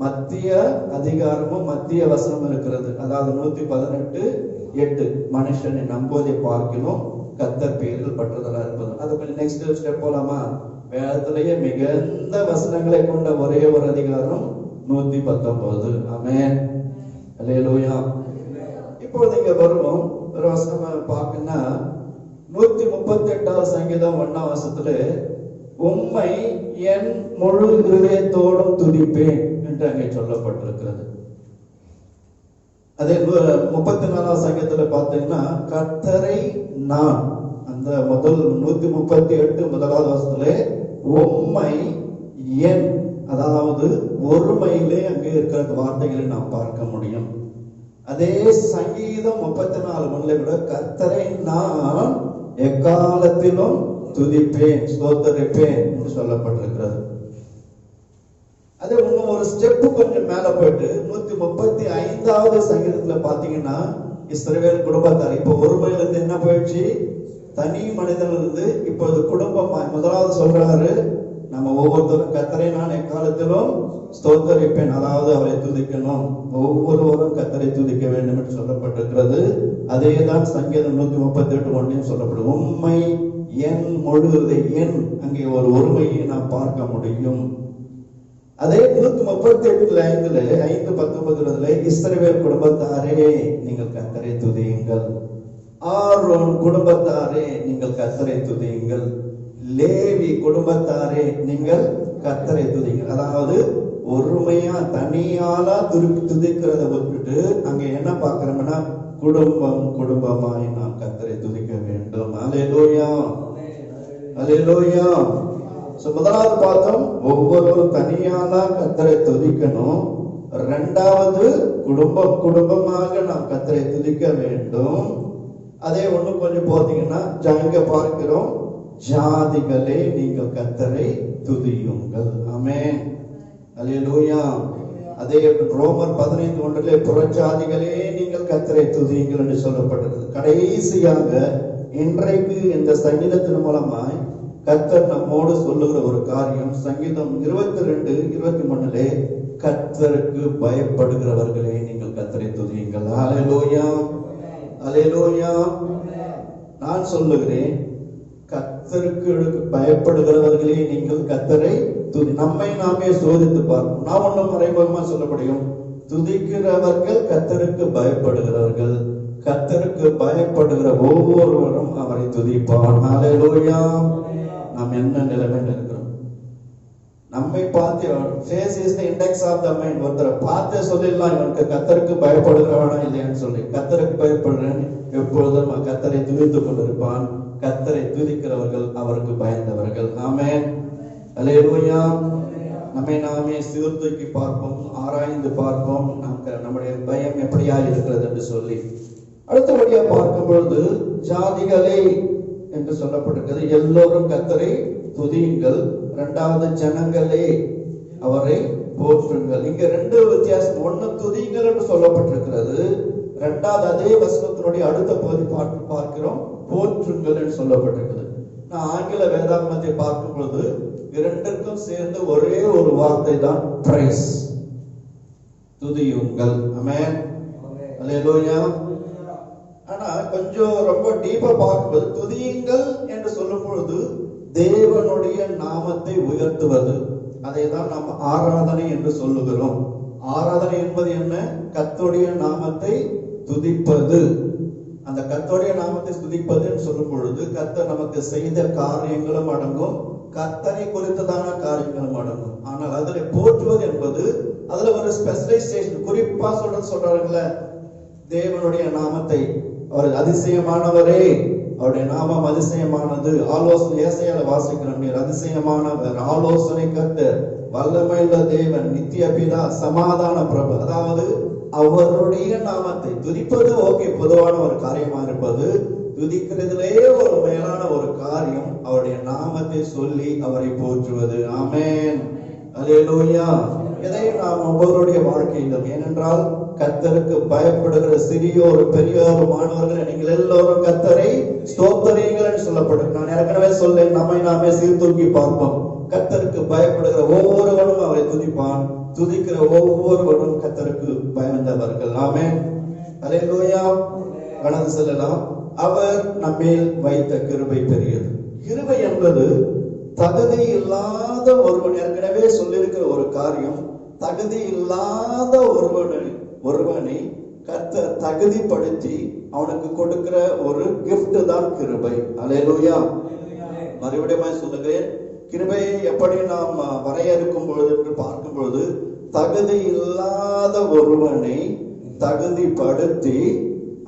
மத்திய அதிகாரமும் மத்திய வசனம் இருக்கிறது. அதாவது 118:8 மனுஷனை நம்புவதை பார்க்கணும் கர்த்தர் பேரில் பற்றுதலா இருப்பது. அது கொஞ்சம் நெக்ஸ்ட் ஸ்டெப் போலாமா? வேதத்திலேயே மிகுந்த வசனங்களை கொண்ட ஒரே ஒரு அதிகாரம் 119. ஆமென், அல்லேலூயா. இப்பொழுது இங்க வருவோம். ஒரு வசனம் பார்க்கணும்னா 138வது சங்கீதம் 1ஆம் வசனத்துல உம்மை என் முழு இருதயத்தோடும் துதிப்பேன் என்று அங்கே சொல்லப்பட்டிருக்கிறது. அதே 34வது சங்கீதத்துல பார்த்தீங்கன்னா கர்த்தரை நான், அந்த முதல் 138 முதலாவது வசனத்துல உம்மை என், அதாவது ஒருமையிலே அங்கே இருக்கிற வார்த்தைகளை நாம் பார்க்க முடியும். அதே சங்கீதம் 34:1 கூட கர்த்தரை நான் எக்காலத்திலும் துதிப்பேன், ஸ்தோத்தரிப்பேன் என்று சொல்லப்பட்டிருக்கிறது. அதே இன்னும் ஒரு ஸ்டெப் கொஞ்சம் மேல போயிட்டு 135வது சங்கீதத்துல பாத்தீங்கன்னா இஸ்ரவேல் குடும்பத்தார் இப்போ ஒருமையில இருந்து என்ன போயிடுச்சு? தனி மனிதன் இருந்து இப்போது குடும்பம். முதலாவது சொல்றாரு, நம்ம ஒவ்வொருத்தரும் கர்த்தரை நான் எக்காலத்திலும் ஸ்தோத்தரிப்பேன், அதாவது அவரை துதிக்கணும். ஒவ்வொருவரும் கர்த்தரை துதிக்க வேண்டும் என்று சொல்லப்பட்டிருக்கிறது. அதேதான் சங்கீதம் 138:1 சொல்லப்படும். உம்மை என் முழு என், அங்கே ஒரு ஒருமையை நாம் பார்க்க முடியும். அதே 138 5:19 இஸ்ரவேல் குடும்பத்தாரே நீங்கள் கர்த்தரை துதியுங்கள், ஆரோன் குடும்பத்தாரே நீங்கள் கர்த்தரை துதியுங்கள், லேவி குடும்பத்தாரே நீங்கள் கர்த்தரை துதியுங்கள். அதாவது ஒருமையா தனியாலா துதிக்கிறத விட்டுட்டு அங்க என்ன பார்க்கிறோம்னா குடும்பம் குடும்பமாய் நாம் கர்த்தரை துதிக்க வேண்டும். அல்லேலூயா, அல்லேலூயா. முதலாவது பார்த்தோம், ஒவ்வொருவரும் தனியாலா கர்த்தரை துதிக்கணும். இரண்டாவது குடும்பம் குடும்பமாக நாம் கர்த்தரை துதிக்க வேண்டும். அதே ஒண்ணு கொஞ்சம் போத்தீங்கன்னா ஜாங்க பார்க்கிறோம், ஜாதிகளே நீங்கள் கர்த்தரை துதியுங்கள். ஆமென், அல்லேலூயா. அதே ரோமர் 15:1 புறஜாதிகளே நீங்கள் கர்த்தரை துதியுங்கள் என்று சொல்லப்பட்டது. கடைசியாக இன்றைக்கு இந்த சங்கீதத்தின் மூலமாய் கர்த்தர் நம்மோடு சொல்லுகிற ஒரு காரியம், சங்கீதம் 22:23 கர்த்தருக்கு பயப்படுகிறவர்களே நீங்கள் கர்த்தரை துதியுங்கள். அல்லேலூயா, அல்லேலூயா. நான் சொல்லுகிறேன், கர்த்தருக்கு பயப்படுகிறவர்களே நீங்கள் கர்த்தரை துதி. நம்மை நாமே சோதித்து பார்ப்போம். நான் ஒன்றும் மறைமுகமா சொல்ல முடியும், துதிக்கிறவர்கள் கர்த்தருக்கு பயப்படுகிறவர்கள், கர்த்தருக்கு பயப்படுகிற ஒவ்வொருவரும் அவரை துதிப்பான். அல்லேலூயா. நாம் என்ன நிலைமையில் இருக்கிறோம்? நம்மை பார்த்து face is the index of the mind. ஒருத்தரை பார்த்து சொல்லிடலாம் இவனுக்கு கர்த்தருக்கு பயப்படுகிறவனா இல்லையான்னு சொல்லி. கர்த்தருக்கு பயப்படுறேன் எப்பொழுதும் கர்த்தரை துதித்துக் கொண்டிருப்பான். கர்த்தரை துதிக்கிறவர்கள் அவருக்கு பயந்தவர்கள். ஆமென், அல்லேலூயா. நம்மை நாமே சீர்தூக்கி பார்ப்போம், ஆராய்ந்து பார்ப்போம், நம்முடைய பயம் எப்படியா இருக்கிறது என்று சொல்லி. அடுத்தபடியா பார்க்கும் பொழுது ஜாதிகளே என்று சொல்லப்பட்டிருக்கிறது. எல்லோரும் கர்த்தரை துதியுங்கள். இரண்டாவது ஜனங்களே அவரை போற்றுங்கள். இங்க ரெண்டு வித்தியாசம். ஒண்ணு துதியுங்கள் என்று சொல்லப்பட்டிருக்கிறது, இரண்டாவது அதே வசனத்தினுடைய அடுத்த பகுதி பார்க்கிறோம், போற்றுங்கள் என்று சொல்லப்பட்டிருக்கிறது. நான் ஆங்கில வேதாகமத்தை பார்க்கும் பொழுது இரண்டிற்கும் சேர்ந்து ஒரே ஒரு வார்த்தை தான் பிரைஸ், துதியுங்கள். ஆமென், அல்லேலூயா. ஆனா கொஞ்சம் ரொம்ப டீப்பா பார்க்கும்போது துதியுங்கள் என்று சொல்லும் பொழுது தேவனுடைய நாமத்தை உயர்த்துவது, அதை தான் நாம் ஆராதனை என்று சொல்லுகிறோம். ஆராதனை என்பது என்ன? கர்த்தருடைய நாமத்தை துதிப்பது. அந்த கர்த்தருடைய நாமத்தை துதிப்பது என்று சொல்லும் பொழுது கர்த்தர் நமக்கு செய்த காரியங்களும் அடங்கும், கர்த்தரை குறித்ததான காரியங்களும் அடங்கும். ஆனால் அதுல போற்றுவது என்பது அதுல ஒரு ஸ்பெஷலைசேஷன், குறிப்பா சொல்றாங்கல்ல, தேவனுடைய நாமத்தை, அவர் அதிசயமானவரே, அவருடைய நாமம் அதிசயமானது. ஆலோசனை ஏசாயால வாசிக்கிறோம், நீர் அதிசயமானவர், ஆலோசனை கர்த்தர், வல்லமையுள்ள தேவன், நித்திய பிதா, சமாதான பிரபு. அதாவது அவருடைய நாமத்தை துதிப்பது ஓகே, பொதுவான ஒரு காரியமா இருப்பது. துதிக்கிறதுலே ஒரு மேலான ஒரு காரியம் அவருடைய நாமத்தை சொல்லி அவரை போற்றுவது. ஆமென், அல்லேலூயா. இதை நாம் ஒவ்வொருடைய வாழ்க்கையிலும், ஏனென்றால் கர்த்தருக்கு பயப்படுகிற சிறியோர் பெரியோர் மாணவர்கள் நீங்கள் எல்லோரும் கர்த்தரை ஸ்தோத்திரியுங்கள் என்று சொல்லப்படும். நான் ஏற்கனவே சொல்லேன், நம்மை நாமே சீர்தூக்கி பார்ப்போம். கர்த்தருக்கு பயப்படுகிற ஒவ்வொருவனும் அவரை துதிப்பான், துதிக்கிற ஒவ்வொருவரும் கர்த்தருக்கு பயந்தவர்கள். ஆமென், அல்லேலூயா. கடந்து செல்லலாம். அவர் நம்மேல் வைத்த கிருபை பெரியது. கிருபை என்பது தகுதி இல்லாத ஒருவன், ஏற்கனவே சொல்லியிருக்கிற ஒரு காரியம், தகுதி இல்லாத ஒருவனை கர்த்தர் தகுதிப்படுத்தி அவனுக்கு கொடுக்கிற ஒரு gift தான் கிருபை. அல்லேலூயா. மறுபடியும் சொல்லுகிறேன், கிருபையை எப்படி நாம் வரையறுக்கும் பொழுது என்று பார்க்கும் பொழுது, தகுதி இல்லாத ஒருவனை தகுதிப்படுத்தி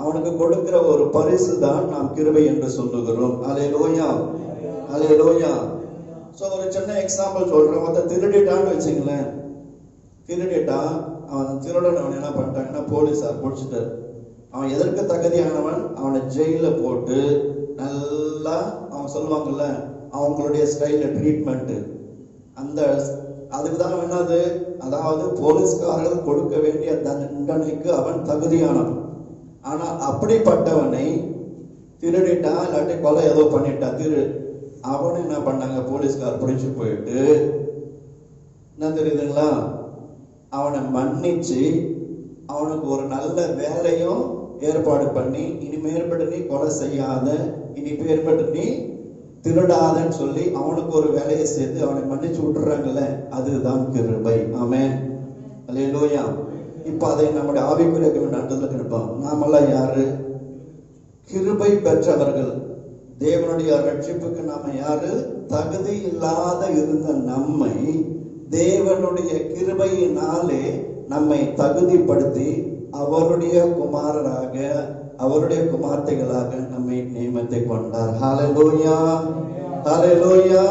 அவனுக்கு கொடுக்கிற ஒரு பரிசு தான் நாம் கிருபை என்று சொல்லுகிறோம். அல்லேலூயா, அல்லேலூயா. சோ ஒரு சின்ன எக்ஸாம்பிள் சொல்றேன். ஒருத்தன் திருடிட்டான்னு வச்சுங்களேன், திருடிட்டான், அவன் திருடன், அவன் என்ன பண்ணிட்டாங்கன்னா போலீஸார் பிடிச்சிட்டார். அவன் எதற்கு தகுதியானவன்? அவனை ஜெயில போட்டு நல்லா, அவன் சொல்லுவாங்கல்ல அவங்களுடைய ஸ்டைல ட்ரீட்மெண்ட், அந்த அதுக்கு தான் என்னது, அதாவது போலீஸ்காரர்கள் கொடுக்க வேண்டிய தண்டனைக்கு அவன் தகுதியானவன். ஆனா அப்படிப்பட்டவனை திருடிட்டான், இல்லாட்டி கொலை ஏதோ பண்ணிட்டான், அவனை என்ன பண்ணாங்க, போலீஸ்கார் பிடிச்சு போயிட்டு என்ன தெரியுதுங்களா, அவனை மன்னிச்சு அவனுக்கு ஒரு நல்ல வேலையும் ஏற்பாடு பண்ணி, இனி மேற்பட்டு நீ கொலை செய்யாத, இனி மேற்பட்டு நீ திருடாதன்னு சொல்லி அவனுக்கு ஒரு வேலையை சேர்த்து அவனை மன்னிச்சு விட்டுறாங்கல்ல, அதுதான் கிருபை. ஆமென், அல்லேலூயா. இப்ப அதை நம்முடைய ஆவிக்குரிய நாட்டத்தில் கிடப்போம். நாமெல்லாம் யாரு? கிருபை பெற்றவர்கள். தேவனுடைய ரட்சிப்புக்கு நாம யாரு? தகுதி இல்லாத இருந்த நம்மை தேவனுடைய கிருபையினாலே நம்மை தகுதிப்படுத்தி அவருடைய குமாரராக, அவருடைய குமார்த்தைகளாக நம்மை நியமித்து கொண்டார். ஹல்லேலூயா, ஹல்லேலூயா.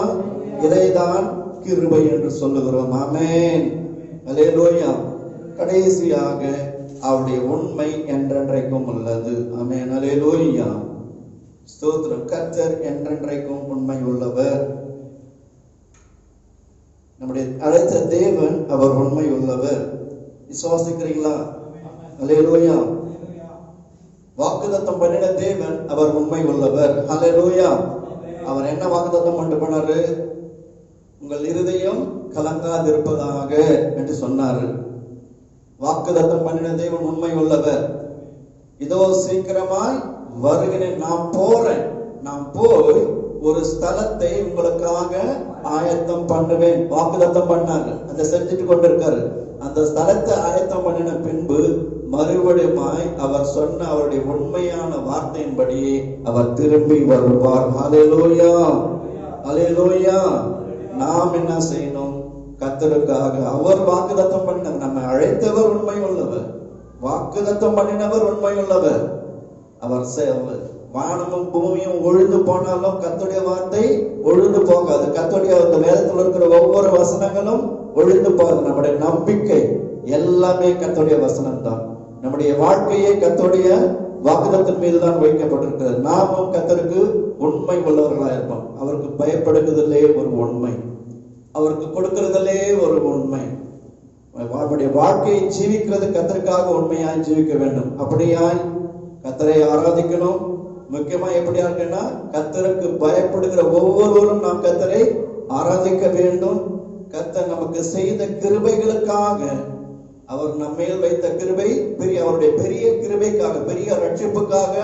இதைதான் கிருபை என்று சொல்லுகிறோம். ஆமென், ஹல்லேலூயா. கடைசியாக அவருடைய உண்மை என்றென்றைக்கும் உள்ளது. ஆமென், ஹல்லேலூயா. ஸ்தோத்திரம். கர்த்தர் என்றென்றைக்கும் உண்மை உள்ளவர். நம்முடைய அழைத்த தேவன் அவர் உண்மை உள்ளவர். விசுவாசிக்கிறீங்களா? ஹல்லேலூயா. வாக்குத்தத்தம் பண்ணின தேவன் அவர் உண்மை உள்ளவர். ஹல்லேலூயா. அவர் என்ன வாக்குத்தத்தம் பண்ணிட்டு போனாரு? உங்கள் இருதயம் கலங்காதிருப்பதாக என்று சொன்னாரு. வாக்குத்தத்தம் பண்ணின தேவன் உண்மை உள்ளவர். இதோ சீக்கிரமாய் வருகிறேன், நான் போறேன், நான் போய் ஒரு ஸ்தலத்தை உங்களுக்காக ஆயத்தம் பண்ணுவேன். வாக்குத்தத்தம் பண்ணாரு, அதை செஞ்சுட்டு கொண்டிருக்காரு. அந்த ஸ்தலத்தை ஆயத்தம் பண்ணின பின்பு மறுபடியுமாய் அவர் சொன்ன அவருடைய உண்மையான வார்த்தையின்படி அவர் திரும்பி வருவார். ஹல்லேலூயா, ஹல்லேலூயா. நாம் என்ன செய்யணும்? கர்த்தருக்காக அவர் வாக்குத்தத்தம் பண்ண, நம்ம அழைத்தவர் உண்மை உள்ளவர், வாக்குத்தத்தம் பண்ணினவர் உண்மை உள்ளவர். அவர் வானமும் பூமியும் ஒழுந்து போனாலும் கர்த்தருடைய வார்த்தை ஒழுந்து போகாது. கர்த்தருடைய அந்த வேதத்தில் இருக்கிற ஒவ்வொரு வசனங்களும் ஒழுந்து போகாது. நம்முடைய நம்பிக்கை எல்லாமே கர்த்தருடைய வசனம் தான். நம்முடைய வாழ்க்கையே கர்த்தருடைய வாக்குத்தத்தின் மீது தான் வைக்கப்பட்டிருக்கிறது. நாமும் கர்த்தருக்கு உண்மை உள்ளவர்களாக இருப்போம். அவருக்கு பயப்படுகிறதிலே ஒரு உண்மை, அவருக்கு கொடுக்கிறதிலே ஒரு உண்மை. நம்முடைய வாழ்க்கையை ஜீவிக்கிறது கர்த்தருக்காக உண்மையாய் ஜீவிக்க வேண்டும். அப்படியாய் கர்த்தரை ஆராதிக்கணும். முக்கியமா எப்படியா இருக்குன்னா, கர்த்தருக்கு பயப்படுகிற ஒவ்வொருவரும் நாம் கர்த்தரை ஆராதிக்க வேண்டும். கர்த்தர் நமக்கு செய்த கிருபைகளுக்காக, அவர் நம்மேல் வைத்த கிருபை பெரிய, அவருடைய பெரிய கிருபைக்காக, பெரிய ரட்சிப்புக்காக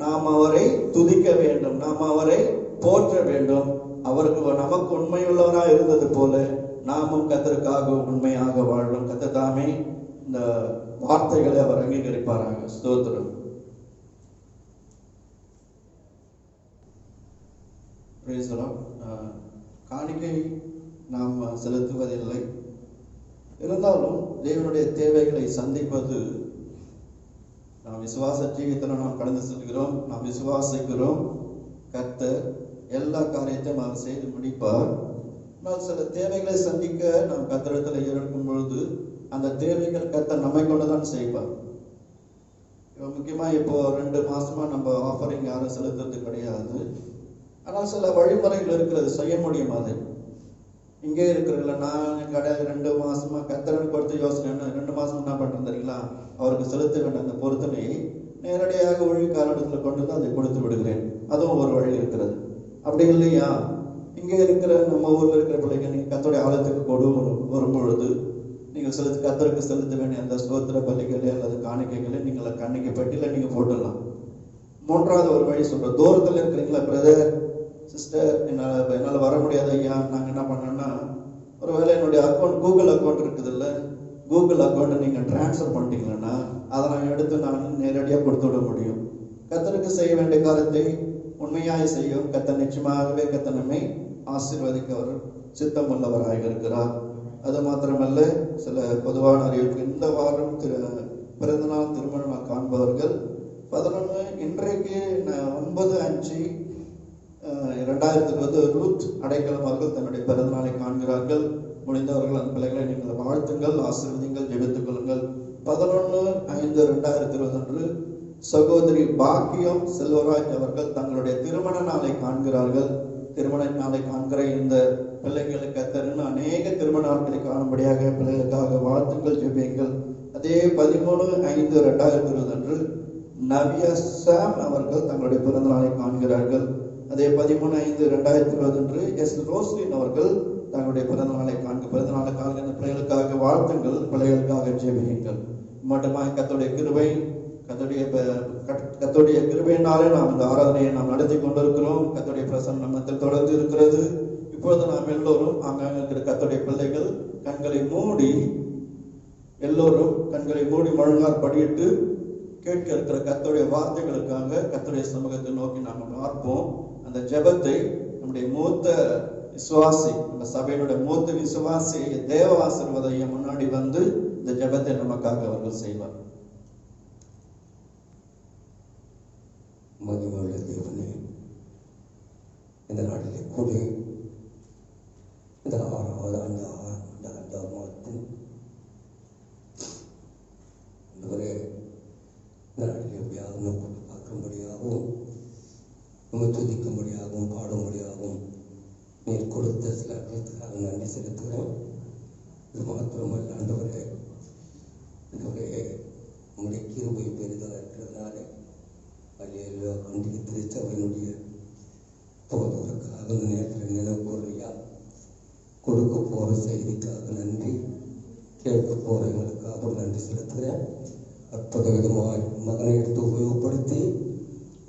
நாம் அவரை துதிக்க வேண்டும், நாம் அவரை போற்ற வேண்டும். அவருக்கு நமக்கு உண்மையுள்ளவராக இருந்தது போல நாமும் கர்த்தருக்காக உண்மையாக வாழணும். கர்த்தர் தாமே இந்த வார்த்தைகளை அவர் அங்கீகரிப்பாராங்க. ஸ்தோத்திரம். காணிக்கை நாம் செலுத்துவதில்லை, இருந்தாலும் தேவனுடைய தேவைகளை சந்திப்பது, நாம் விசுவாச ஜீவியத்தில் நாம் கடந்து செல்கிறோம், நாம் விசுவாசிக்கிறோம். கர்த்தர் எல்லா காரியத்தையும் அவர் செய்து முடிப்பார். ஆனால் சில தேவைகளை சந்திக்க நாம் கர்த்தரிடத்தில் இருக்கும் பொழுது அந்த தேவைகள் கர்த்தர் நம்மை கொண்டுதான் செய்வார். முக்கியமா இப்போ 2 மாசமா நம்ம ஆஃபரிங் யாரும் செலுத்துறது கிடையாது. ஆனால் சில வழிமுறைகள் இருக்கிறது, செய்ய முடியும். அது இங்கே இருக்கிறதில்ல. நான் கடை 2 மாசமா கர்த்தருக்கு கொடுத்து யோசனை, 2 மாசம் என்ன பண்றது தெரியுங்களா? அவருக்கு செலுத்த வேண்டிய அந்த பொருத்தனை நேரடியாக ஒழிக்காலத்தில் கொண்டு வந்து அதை கொடுத்து விடுகிறேன். அதுவும் ஒரு வழி இருக்கிறது. அப்படி இல்லையா, இங்கே இருக்கிற நம்ம ஊர்ல இருக்கிற பிள்ளைங்க நீங்க கர்த்தருடைய ஆலயத்துக்கு கொடு வரும்பொழுது நீங்கள் கர்த்தருக்கு செலுத்த வேண்டிய அந்த ஸ்தோத்திர பலிகளை அல்லது காணிக்கைகளை நீங்கள் காணிக்கை பெட்டியில நீங்க போட்டுடலாம். 3வது ஒரு வழி சொல்றேன். தூரத்தில் இருக்கிறீங்களா பிரதர், சிஸ்டர், என்னால் வர முடியாது ஐயா, நாங்கள் என்ன பண்ணோம்னா, ஒருவேளை என்னுடைய அக்கௌண்ட் கூகுள் அக்கௌண்ட் இருக்குது இல்லை, கூகுள் அக்கௌண்ட்டை நீங்கள் டிரான்ஸ்ஃபர் பண்ணிட்டீங்கன்னா அதை நான் எடுத்து நான் நேரடியாக கொடுத்து விட முடியும். கர்த்தருக்கு செய்ய வேண்டிய காரியத்தை உண்மையாய் செய்யும் கர்த்தர் நிச்சயமாகவே கர்த்தர் நம்மை ஆசீர்வதிக்க அவர் சித்தம் உள்ளவராக இருக்கிறார். அது மாத்திரமல்ல, சில பொதுவான அறிவிப்பு. இந்த வாரம் பிறந்தநாள் திருமண நாள் காண்பவர்கள் 11 இன்றைக்கு 9/5/2020 ரூத் அடைக்கலம் அவர்கள் தன்னுடைய பிறந்த நாளை காண்கிறார்கள். முடிந்தவர்கள் அந்த பிள்ளைகளை நீங்கள் வாழ்த்துங்கள், ஆசீர்வதிங்கள், ஜெபித்துக் கொள்ளுங்கள். 11/5/2020 அன்று சகோதரி பாக்கியம் செல்வராஜ் அவர்கள் தங்களுடைய திருமண நாளை காண்கிறார்கள். திருமண நாளை காண்கிற இந்த பிள்ளைகளுக்கு கர்த்தர் அநேக திருமண நாட்களை காணும்படியாக பிள்ளைகளுக்காக வாழ்த்துங்கள், ஜெபியுங்கள். அதே 13/5/2020 அன்று நவியா சாம் அவர்கள் தங்களுடைய பிறந்த நாளை காண்கிறார்கள். அதே 13/5/2020 அன்று எஸ் ரோஸ்லின் அவர்கள் தங்களுடைய பிறந்த நாளை பிறந்த நாளை காண்கிற பிள்ளைகளுக்காக வாழ்த்துங்கள், பிள்ளைகளுக்காக ஜெபியுங்கள். மட்டுமாய் கர்த்தருடைய கிருபை கர்த்தருடைய கிருபையினாலே நாம் இந்த ஆராதனையை நாம் நடத்தி கொண்டிருக்கிறோம். கர்த்தருடைய பிரசன்னம் நம்மத்தில் தொடர்ந்து இருக்கிறது. இப்பொழுது நாம் எல்லோரும் அங்கங்க இருக்கிற கர்த்தருடைய பிள்ளைகள் கண்களை மூடி முழங்கால் படியிட்டு கேட்க இருக்கிற கர்த்தருடைய வார்த்தைகளுக்காக கர்த்தருடைய சமூகத்தை நோக்கி நாம் பார்ப்போம். அந்த ஜெபத்தை நம்முடைய மூத்த விசுவாசி, நம்ம சபையினுடைய மூத்த விசுவாசி தேவ ஆசீர்வாதம் முன்னாடி வந்து இந்த ஜெபத்தை நமக்காக அவர்கள் செய்வார். மகிமையுள்ள தேவனே, இந்த நாட்டிலே கூடி இந்த 6வது ஆண்டாம் மாதத்தின் இந்த நாட்டிலே எப்படியாவது கூட்டு பார்க்கும்படியாகவும் நம்ம துதிக்கும்படியாகவும் பாடும்படியாகவும் நீர் கொடுத்த சில இடத்துக்காக நன்றி செலுத்துகிறோம். இது மாத்திரமல்ல ஆண்டவரே, உங்களுடைய கிருபை பெரிதாக இருக்கிறதுனால அல்லேலூயா கண்டிக்கு திருச்சபையினுடைய போதவருக்காக அந்த நேரத்தில் நினைவுகூறையா கொடுக்க போகிற செய்திக்காக நன்றி, கேட்க போகிற எங்களுக்காக நன்றி செலுத்துகிறேன். அற்புத விதமாய் மகனை எடுத்து உபயோகப்படுத்தி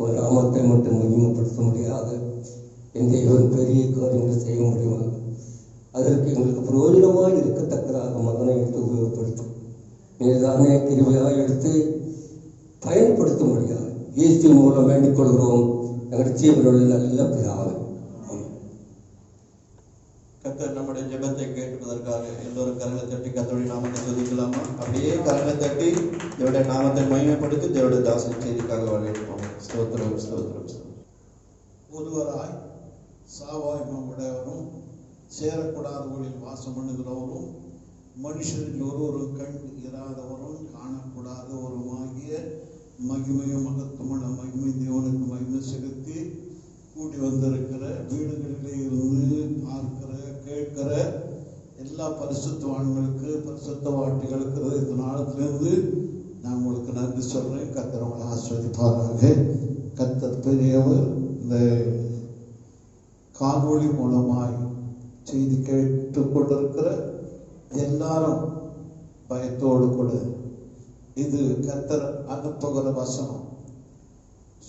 ஒரு நாமத்தை மட்டும் மகிமைப்படுத்த முடியாத என் தேவன் பெரிய காரியங்களை செய்ய முடியுமாக அதற்கு எங்களுக்கு பிரயோஜனமாக இருக்கத்தக்கதாக மகனை எடுத்து உபயோகப்படுத்தும் நீர்தானே கிருபையாக எடுத்து பயன்படுத்த முடியாது. இயேசு மூலம் வேண்டிக் கொள்கிறோம் எங்கள் ஜீவனுள்ள நல்ல பிதாவே. கர்த்தர் நம்முடைய ஜெபத்தை கேட்பதற்காக எல்லோரும் கரங்களை தட்டி கர்த்தருடைய நாமத்தை துதிக்கலாமா? அப்படியே கரங்களை தட்டி தேவனுடைய நாமத்தை மகிமைப்படுத்தி தேவனுடைய தாசன் செய்திக்காக வரவேற்போம். ஸ்தோத்திரம் ஸ்தோத்திரம். ஒருவராய் சாவாய்மம் உடையவரும் சேரக்கூடாதவர்களில் வாசம் பண்ணுகிறவரும் மனுஷரில் ஒரு கண் இராதவரும் காணக்கூடாதவருமாகிய மகிமையும் மகத்துவமுள்ள மகிமை தேவனுக்கு மகிமை செலுத்தி கூடி வந்திருக்கிற வீடுகளிலே இருந்து பார்க்கிற கேட்கிற எல்லா பரிசுத்தவான்களுக்கு பரிசுத்தவாட்டிகளுக்கு இந்த நாளத்திலிருந்து நான் உங்களுக்கு நன்றி சொல்றேன். கர்த்தர் உங்களை ஆஸ்வதிப்பாராக. கர்த்தர் பெரியவர். இந்த காணொளி மூலமாய் செய்தி கேட்டு கொண்டிருக்கிற எல்லாரும் பயத்தோடு கூட இது கர்த்தர் அனுப்புகிற வசனம்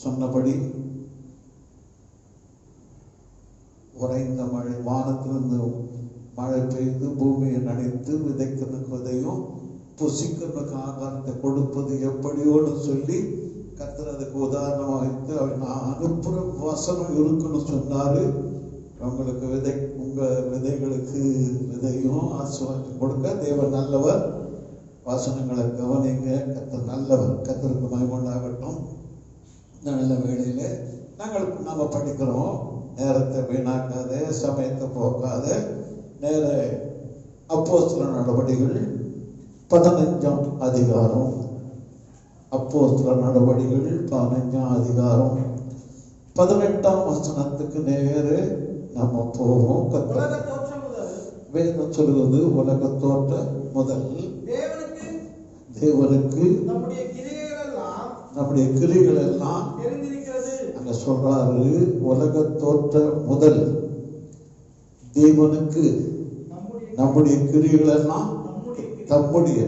சொன்னபடி உறைந்த மழை வானத்திலிருந்து மழை பெய்து பூமியை நனைத்து விதைக்கிறதுக்கு விதையும் புசிக்கிறதுக்கு ஆகாரத்தை கொடுப்பது எப்படியோன்னு சொல்லி கர்த்தர் அதுக்கு உதாரணமாக வைத்து நான் அனுப்புகிற வசனம் இருக்குன்னு சொன்னாரு. உங்களுக்கு உங்க விதைகளுக்கு விதையும் ஆசீர்வாதம் கொடுக்க தேவன் நல்லவர். வாசனங்களை கவனிங்க. கர்த்தர் நல்லவர். கர்த்தருக்கு மகிமையுண்டாகட்டும். நல்ல வேளையில நாம படிக்கிறோம். நேரத்தை வீணாக்காத, சமயத்தை போக்காத, நேர அப்போஸ்தலர் நடவடிக்கைகள் 15ஆம் அதிகாரம். அப்போஸ்தலர் நடவடிக்கைகள் 15ஆம் அதிகாரம் 18ஆம் வசனத்துக்கு நேரே நம்ம போவோம். வேதம் சொல்வது உலக தோற்ற முதல் தேவனுக்கு நம்முடைய கிரிகள் எல்லாம் அங்க சொல்றாரு. உலக தோற்ற முதல் தேவனுக்கு நம்முடைய கிரிகள் எல்லாம் தம்முடைய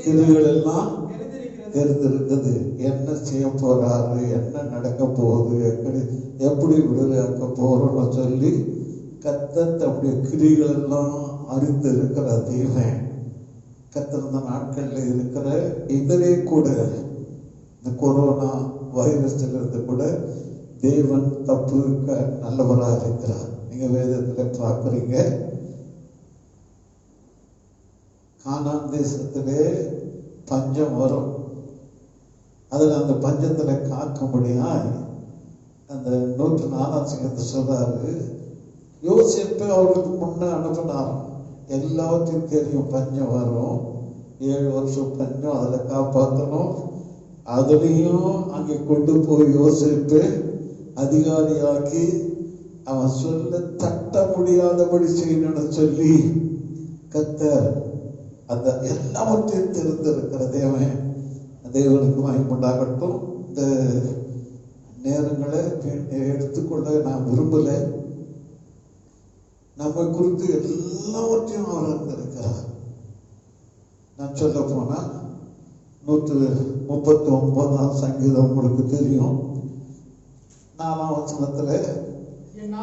கிரிகள் எல்லாம் தெரிந்திருக்குது. என்ன செய்ய போறாரு, என்ன நடக்க போகுது, எப்படி விடுதலையாக்க போறோம்னு சொல்லி கர்த்தர் தம்முடைய கிரிகள் எல்லாம் அறிந்து இருக்கிற தேவன். கர்த்தர் இந்த நாட்கள்ல இருக்கிற இதே கூட இந்த கொரோனா வைரஸ்ல இருந்து கூட தேவன் தப்புக்க நல்லவராக இருக்கிறார். நீங்க வேதத்துல பார்க்குறீங்க. கானான் தேசத்திலே பஞ்சம் வரும். அதுல அந்த பஞ்சத்துல காக்க முடியாது. அந்த 104ஆம் சங்கத்தை சொல்றாரு. யோசிப்பு அவருக்கு முன்ன அனுப்பினார். எல்லாத்தையும் தெரியும் பஞ்சம் வரும், 7 வருஷம் பஞ்சம், அதில் காப்பாற்றணும். அதுலேயும் அங்கே கொண்டு போய் யோசிப்பு அதிகாரியாக்கி அவன் சொல்ல தட்ட முடியாதபடி செய்யணும்னு சொல்லி கர்த்தர் அந்த எல்லாவற்றையும் தெரிந்திருக்கிற தேவனுக்கு மகிமையுண்டாகட்டும். இந்த நேரங்களை எடுத்துக்கொள்ள நான் விரும்பல. நம்ம குறித்து எல்லாவற்றையும் அவர் அறிந்திருக்கிறார். நான் சொல்ல போனா 139 சங்கீதம் உங்களுக்கு தெரியும். 4ஆம் வசனத்துல என்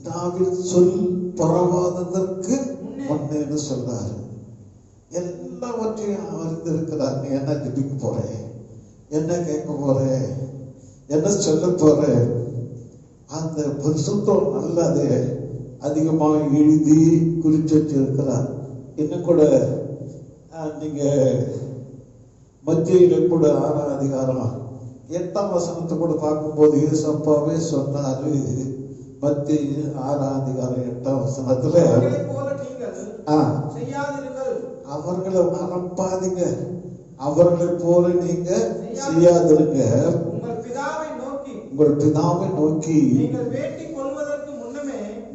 நாவில் சொல் புறவாததற்கு முன்னேன்னு சொல்றாரு. எல்லாவற்றையும் அறிந்திருக்கிறார். நீ என்ன ஜெபிக்க போற, என்ன கேட்க போற, என்ன சொல்ல போற, அந்த பரிசுத்தம் நல்லது அதிகமாக எழுதி குறிச்சு வச்சிருக்கிறார். இன்னும் கூட நீங்க மத்தியில கூட 6ஆம் அதிகாரம் 8ஆம் வசனத்தை கூட பார்க்கும்போது ஏசப்பாவே சொன்னாரு. மத்திய 6ஆம் அதிகாரம் 8ஆம் வசனத்துல அவர்களை மறப்பாதீங்க, அவர்களை போல நீங்க செய்யாதிருங்க, உங்கள் பிதாவை நோக்கி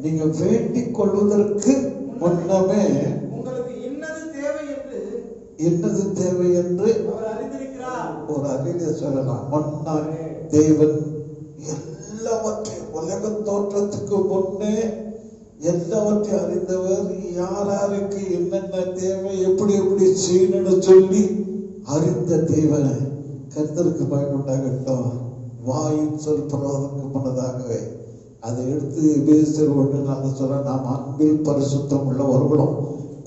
நீங்க வேண்டிக் கொள்வதற்கு முன்னமே என்னது தேவை என்று ஒரு அறிவிய சொல்லலாம். முன்னா தேவன் எல்லாவற்றையும் உலக தோற்றத்துக்கு முன்னே எல்லாவற்றையும் அறிந்தவர். யாருக்கு என்னென்ன தேவை, எப்படி எப்படி செய்யணும்னு சொல்லி அறிந்த தேவன். கர்த்தருக்கு பயமுண்டாகட்டும். வாயின் சொல் பரவதற்கு முன்னதாகவே அதை எடுத்து பேசுகிற ஒன்று நாங்கள் சொல்ல, நாம் அன்பில் பரிசுத்தம் உள்ளவர்களும்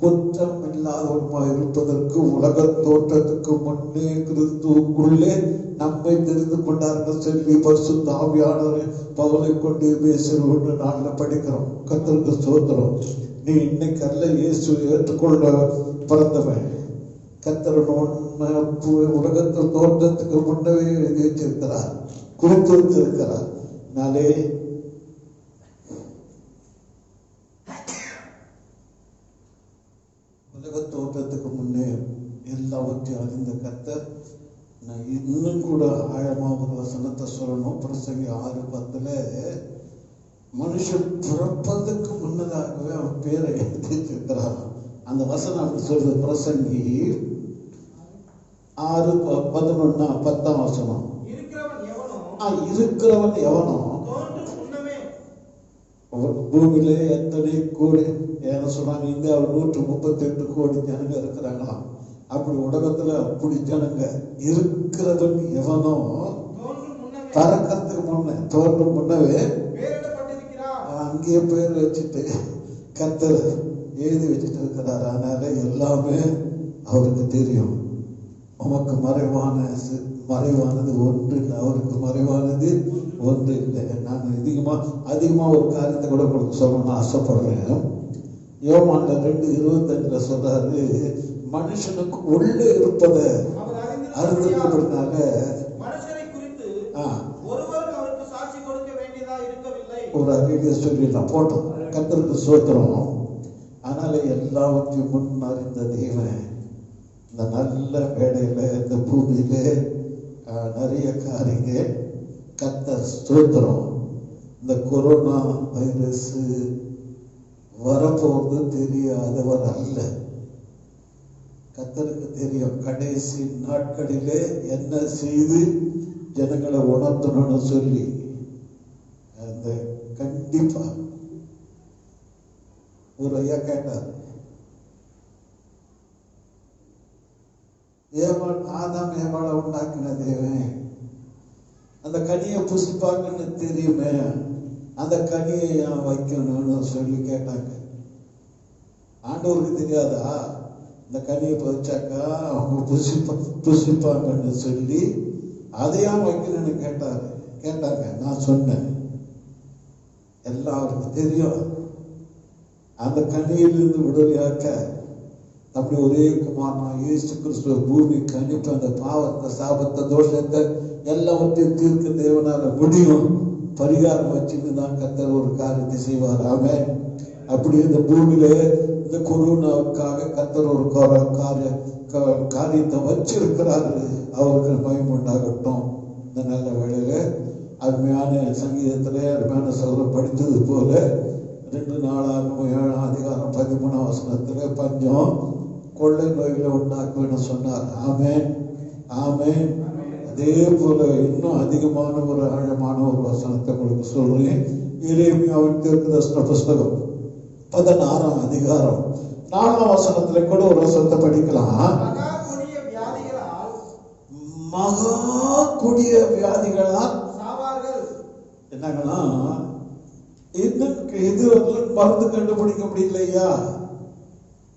குற்றம் இல்லாதவருமாக இருப்பதற்கு உலக தோற்றத்துக்கு முன்னே கிறிஸ்துவுக்குள்ளே நம்மை தெரிந்து கொண்டார்கள் சொல்லி பரிசுத்த ஆவியானவரை பவுலை கொண்டு பேசுகிற ஒன்று நாங்கள் படிக்கிறோம். கர்த்தருக்கு ஸ்தோத்திரம். நீ இன்னைக்கு அல்ல இயேசு ஏற்றுக்கொள்ள பிறந்தவன். கர்த்தர் உலகத்து தோற்றத்துக்கு முன்னவே எழுதி வச்சிருக்கிறார், குறித்து வச்சிருக்கிறார். நாளே உலக தோற்றத்துக்கு முன்னே எல்லாவற்றையும் அறிந்த கர்த்தர். நான் இன்னும் கூட ஆழமாக ஒரு வசனத்தை சொல்லணும். பிரசங்கி 6:10 மனுஷன் பிறப்பதற்கு முன்னதாகவே அவன் பேரை எழுதி வச்சிருக்கிறார். அந்த வசனம் அப்படி சொல்றது. பிரசங்கி 6:11 10ஆம் வசனம். இருக்கிறவன் எவனோ பூமியிலே எத்தனை கோடி என்ன சொன்னாங்க, இந்தியாவில் 138 கோடி ஜனங்க இருக்கிறாங்களாம். அப்படி உலகத்துல அப்படி ஜனங்க இருக்கிறவன் எவனோ பறக்கிறதுக்கு முன்ன தோன்றும் முன்னவே அங்கேயே பேர் வச்சுட்டு கர்த்தர் எழுதி வச்சுட்டு இருக்கிறார். அதனால எல்லாமே அவருக்கு தெரியும். உமக்கு மறைவானது ஒன்று இல்லை, அவருக்கு மறைவானது ஒன்று இல்லை. நான் அதிகமா ஒரு காரியத்தை கூட உங்களுக்கு சொல்லணும்னு ஆசைப்படுறேன். யோவான்ல 2:25 சொல்றாரு, மனுஷனுக்கு உள்ளே இருப்பதை அறிந்திருக்கிறதுனால ஒரு அறிவியை சொல்லிடலாம் போட்டோம். கர்த்தருக்கு ஸ்தோத்திரம். அதனால எல்லாவற்றையும் முன் அறிந்த தேவன் இந்த நல்ல வேலையில இந்த பூமியில நிறைய காரியங்க. கர்த்தர் ஸ்தோத்திரம். இந்த கொரோனா வைரஸ் வரப்போவது தெரியாதவர் அல்ல. கர்த்தருக்கு தெரியும். கடைசி நாட்களிலே என்ன செய்து ஜனங்களை உணர்த்தணும்னு சொல்லி அந்த கண்டிப்பா ஒரு ஐயா கேட்டார், ஆதாம் ஏவாளை உண்டாக்கின தேவன் அந்த கனியை புசிப்பாங்கன்னு தெரியுமே, அந்த கனியை ஏன் வைக்கணும்னு சொல்லி கேட்டாங்க. ஆண்டவருக்கு தெரியாதா இந்த கனியை பறிச்சாக்கா அவங்க புசிப்பாங்கன்னு சொல்லி அதையாம் வைக்கணும்னு கேட்டாங்க. நான் சொன்னேன், எல்லாருக்கும் தெரியும். அந்த கனியிலிருந்து விடுதலையாக்க அப்படி ஒரே குமாரன் இயேசு கிறிஸ்துவ பூமி கணிப்பு அந்த பாவத்தை சாபத்தை தோஷத்தை எல்லாவற்றையும் தீர்க்க தேவனால முடியும். பரிகாரம் வச்சுன்னு தான் கர்த்தர் ஒரு காரியத்தை செய்வார். ஆமென். அப்படி இந்த பூமியில இந்த கொரோனாவுக்காக கர்த்தர் ஒரு காரியத்தை வச்சிருக்கிறாரு. அவருக்கு மகிமை உண்டாகட்டும். இந்த நல்ல வேளையில அருமையான சங்கீதத்திலே அருமையான சகோதரர் படித்தது போல 2 நாளாகவும் 7ஆம் அதிகாரம் 13ஆம் வசனத்திலே பஞ்சம் கொள்ளை நோய்களை உண்டாக்குன்னு சொன்னார். ஆமென், ஆமென். அதே போல இன்னும் அதிகமான ஒரு ஆழமான ஒரு வசனத்தை உங்களுக்கு சொல்றேன். எரேமியாவின் தீர்க்கதரிசன புஸ்தகம் 16ஆம் அதிகாரம் 4ஆம் வசனத்துல கூட ஒரு வசனத்தை படிக்கலாம். மகா கொடிய வியாதிகளால் சாவார்கள். என்னங்கன்னா இது மருந்து கண்டுபிடிக்க முடியலையா?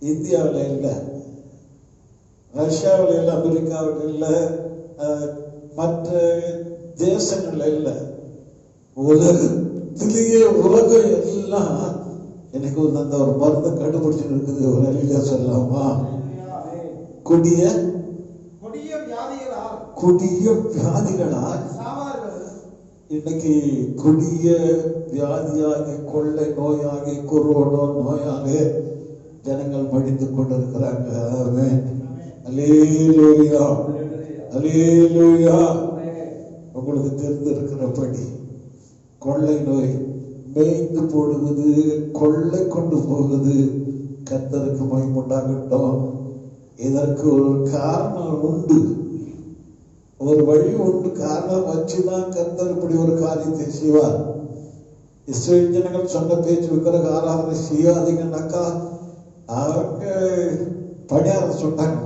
இந்தியாவில் இல்லை, ரஷ்யாவில் இல்லை, அமெரிக்காவில் இல்லை, மற்ற தேசங்கள்ல இல்லை, உலகத்திலேயே உலகம் எல்லாம் எனக்கு அந்த ஒரு மருந்து கண்டுபிடிச்சு இருக்குது. ஒரு அழியா சொல்லலாமா? கொடிய வியாதிகளால் இன்னைக்கு கொடிய வியாதியாகி, கொள்ளை நோயாகி, கொரோனா நோயாக ஜனங்கள் மடிந்து கொண்டிருக்கிறாங்க. அல்லேலூயா, அல்லேலூயா. உங்களுக்கு தெரிந்திருக்கிறபடி கொள்ளை நோய் மேய்ந்து போடுவது, கொள்ளை கொண்டு போகுது. கர்த்தருக்கு மகிமையுண்டாகட்டும். இதற்கு ஒரு காரணம் உண்டு, ஒரு வழி உண்டு. காரணம் வச்சுதான் கர்த்தர் இப்படி ஒரு காரியத்தை செய்வார். இஸ்ரேல் ஜனங்கள் சொன்ன பேச்சு விக்கிரக ஆராதனை செய்யாதீங்கன்னாக்கா அவங்க பணியாரம் சுட்டாங்க.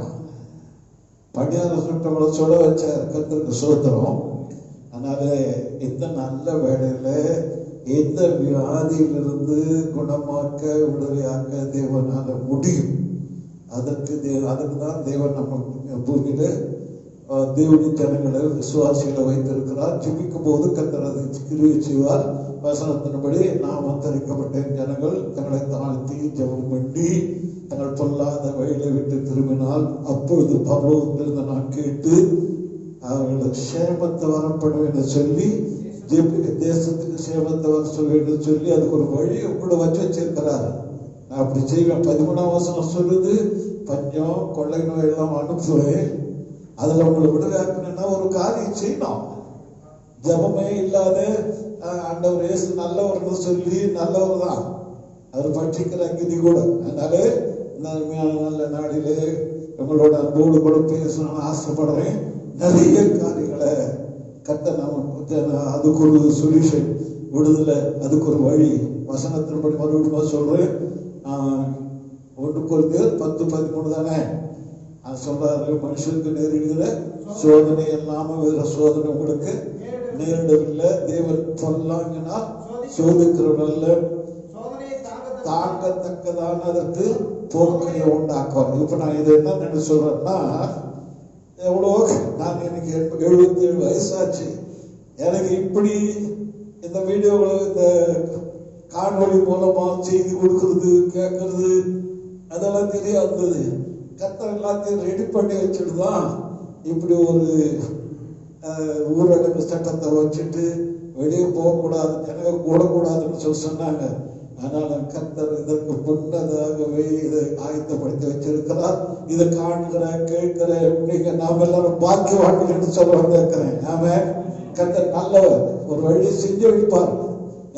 பணியாரம் சுட்டவங்களை சொல்ல வச்ச கர்த்தருக்கு சோத்திரம். அதனால இந்த நல்ல வேளையில இந்த வியாதியிலிருந்து குணமாக்க, விடுதலையாக்க தேவனால முடியும். அதற்கு தான் தேவன் நம்ம பூமியில தேவனுடைய ஜனங்களை, விசுவாசிகளை வைத்திருக்கிறார். ஜெபிக்கும் போது கர்த்தர் அதை கிருபை செய்வார். வசனத்தின்படி நாம் அந்தரிக்கப்பட்ட ஜனங்கள் தங்களை தாழ்த்தி ஜெபம் பண்ணி தங்கள் பொல்லாத வழியை விட்டு திரும்பினால் அப்பொழுது பரலோகத்திலிருந்து நான் கேட்டு அவர்களுக்கு சேமத்தை வரப்படும் என்று சொல்லி, தேசத்துக்கு சேமத்தை வர சொல்ல வேண்டும் சொல்லி அதுக்கு ஒரு வழி உங்களை வச்சிருக்கிறார். நான் அப்படி செய்வேன். 13ஆம் வசனம் சொல்லுது, பஞ்சம் கொள்ளை நோய் எல்லாம் அனுப்புவேன். அதுல உங்களை விடுதலையாக்கணும்னா ஒரு காரியம் செய்யணும். ஜபமே இல்லாத ஆண்டவர் இயேசு நல்லவர்னு சொல்லி, நல்லவர் தான், அவர் பட்சிக்கிற அங்கிதி கூட. அதனால இந்த நல்ல நாளிலே உங்களோட அன்போடு கூட பேசணும்னு ஆசைப்படுறேன். நிறைய காரியங்களை கர்த்தர் நம்ம அதுக்கு ஒரு சொல்யூஷன், விடுதலை, அதுக்கு ஒரு வழி. வசனத்தின்படி மறுபடியும் சொல்றேன். 1 கொரிந்தியர் 10:13 தானே சொல்றாரு, மனுஷனுக்கு நேரிடுகிற சோதனை எல்லாம வேற சோதனை உங்களுக்கு நேரிடவில்லை. தேவன் சொல்லாங்கன்னா சோதிக்கிறவல்ல, தாங்கத்தக்கதான அதற்கு போக்கையை உண்டாக்கும். இப்ப நான் இது என்ன சொல்றேன்னா, எவ்வளோ நான் எனக்கு 77 வயசாச்சு. எனக்கு இப்படி இந்த வீடியோகளை, இந்த காணொளி மூலமா செய்தி கொடுக்கறது, கேட்கறது அதெல்லாம் தெரியாதது. கர்த்தர் எல்லாத்தையும் ரெடி பண்ணி வச்சுட்டுதான் இப்படி ஒரு ஊரடங்கு சட்டத்தை வச்சுட்டு வெளியே போகக்கூடாது, ஜனங்க கூடக்கூடாதுன்னு சொன்னாங்க. அதனால கர்த்தர் இதற்கு முன்னதாகவே இதை ஆயத்தப்படுத்தி வச்சிருக்கிறார். இதை காண்கிற, கேட்கிற நீங்க நாம் எல்லாரும் பாக்கியவான்கள் என்று சொல்ல வந்திருக்கிறேன். ஆமென். கர்த்தர் நல்லவர், ஒரு வழி செஞ்சு வைப்பார்.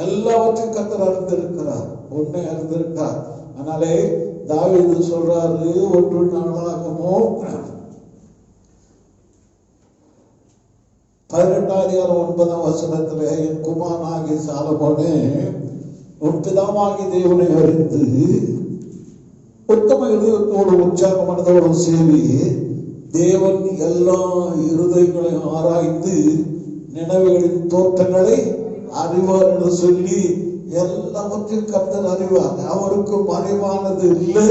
எல்லாவற்றையும் கர்த்தர் அறிந்திருக்கிறார், உண்மை அறிந்திருக்கிறார். அதனாலே தாவீது சொல்றாரு, 1 நாளாகமோ 18:9 என் குமாரனாகிய சாலமோனே, உன் பிதாவாகிய தேவனை அறிந்து உத்தம இதயத்தோடு உற்சாக மனதோடு சேவி, தேவன் எல்லா இருதயங்களையும் ஆராய்ந்து நினைவுகளின் தோற்றங்களை அறிவார் என்று சொல்லி, எல்லாவற்றையும் கர்த்தர் அறிவார். அவருக்கு மறைவானது இல்லை,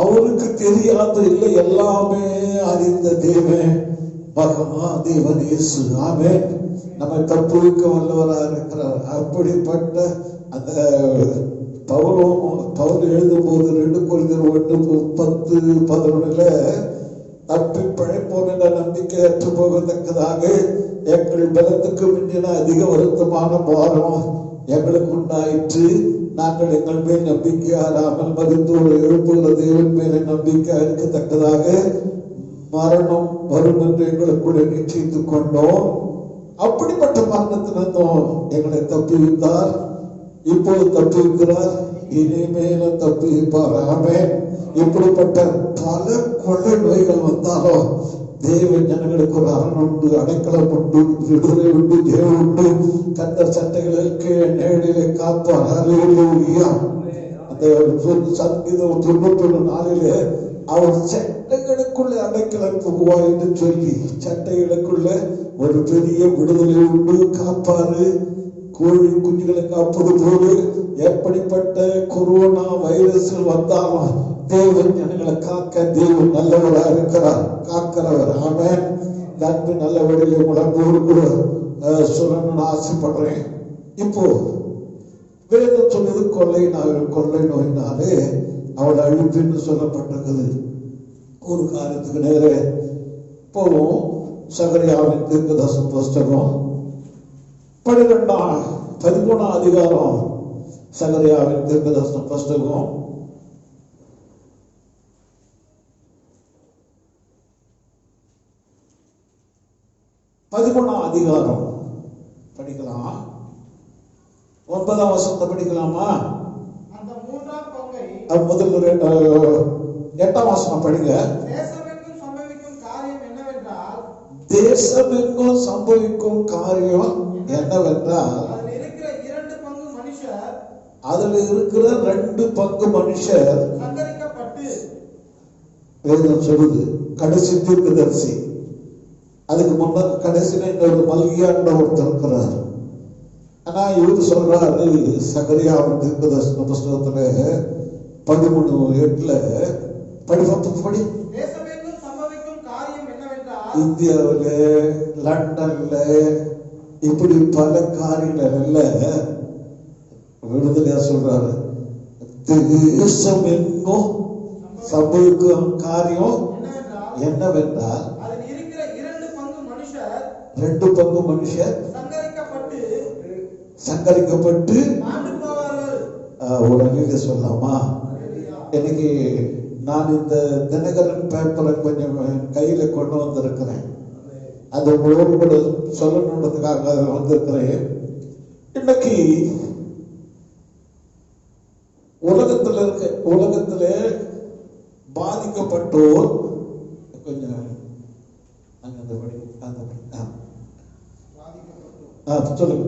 அவருக்கு தெரியாத இல்லை, எல்லாமே அறிந்த தேவன் மகா தேவன் இயேசு. ஆமென். நம்ம தப்புவிக்க வல்லவராக இருக்கிறார். அப்படிப்பட்ட அந்த பவுல் எழுதும் போது 2 கொரிந்தியர் 1:10-11 தப்பி பிழைப்போம் என்ற நம்பிக்கை அற்று போகத்தக்கதாக எங்கள் பலத்துக்கு முன்னின அதிக வருத்தமான பாரம் எங்களுக்கு உண்டாயிற்று. நாங்கள் எங்கள் மேல் நம்பிக்கையாராமல் மருந்தோடு எழுப்புகிற தேவன் மேலே நம்பிக்கை இருக்கத்தக்கதாக மரணம் வரும் என்று எங்களுக்குள்ள நிச்சயித்துக் கொண்டோம். அப்படிப்பட்ட மரணத்திலிருந்தும் எங்களை தப்புவித்தார், இப்போது தப்புவிக்கிறார், இனிமேல தப்புவிப்பார். ஆமென். இப்படிப்பட்ட பல கொள்ளை நோய்கள் வந்தாலும் தேவன் ஜனங்களுக்கு ஒரு அரண் உண்டு, அடைக்கலம் உண்டு, விடுதலை உண்டு, தேவன் உண்டு. கர்த்தர் சட்டைகளுக்கு நேரிலே காப்பார். அல்லேலூயா. அந்த சங்கீதம் 91:4 அவர் சட்டைகளுக்குள்ள அடைக்கலம் புகுவாய் என்று சொல்லி சட்டைகளுக்குள்ள ஒரு பெரிய விடுதலை உண்டு. காப்பாரு கோழி குஞ்சுகளை காப்பது போல எப்படிப்பட்ட கொரோனா வைரஸ் வந்தாலும் தேவன் ஜனங்களை காக்க தேவன் நல்லவராக இருக்கிறார், காக்கிறவர். ஆமென். நன்மை நல்ல வழியில உணர்ந்து சொல்லணும்னு ஆசைப்படுறேன். இப்போ வேதம் சொன்னது கொள்ளை நோயினாலே அவள் அழிப்புன்னு சொல்லப்பட்டிருக்குது. ஒரு காரியத்துக்கு நேர போவோம். சகரியாவின் தீர்க்கதரிசன புஸ்தகம் 13ஆம் அதிகாரம். சகரியாவின் தீர்க்கதரிசன புஸ்தகம் 13ஆம் அதிகாரம் படிக்கலாம். 9ஆம் வசனத்தை படிக்கலாமா? அந்த மூன்றாம் பங்கை முதல்ல 8ஆம் வசனம் படிங்க. தேசமெங்கும் சம்பவிக்கும் காரியம் என்னவென்றால், தேசமெங்கும் சம்பவிக்கும் காரியம் என்னவென்றால், அதில் இருக்கிற 2 பங்கு மனுஷர், அதுல இருக்கிற 2 பங்கு மனுஷர் சங்கரிக்கப்பட்டு, வேதம் சொல்லுது. கடைசி தீர்க்கதரிசி. அதுக்கு முன்னாடி கடைசியில இன்னொரு மல்கியாண்ட ஒருத்தர் இருக்கிறார். ஆனா இவரு சொல்றாரு சகரியாவின் தீர்க்கதரிசன புஸ்தகத்துல 13:8 படி. தேசமெங்கும் சம்பவிக்கும் காரியம் என்னவென்றால், இந்தியாவில லண்டன்ல இப்படி பல காரியங்கள்ல விடுதலையா சொல்றாரு. தேசம் எங்கும் சம்பவிக்கும் காரியம் என்னவென்றால், அதில் இருக்கிற 2 பங்கு மனுஷர் 2 பங்கு மனுஷர் சங்கரிக்கப்பட்டு மாண்டு போவார்கள். உடனே சொல்லலாமா? இன்னைக்கு நான் இந்த தினகரன் பேப்பரை கொஞ்சம் கையில கொண்டு வந்திருக்கிறேன். அது உங்களோடு கூட சொல்லணுன்றதுக்காக வந்திருக்கிறேன். இன்னைக்கு உலகத்துல பாதிக்கப்பட்டோர் கொஞ்சம் சொல்லுங்க.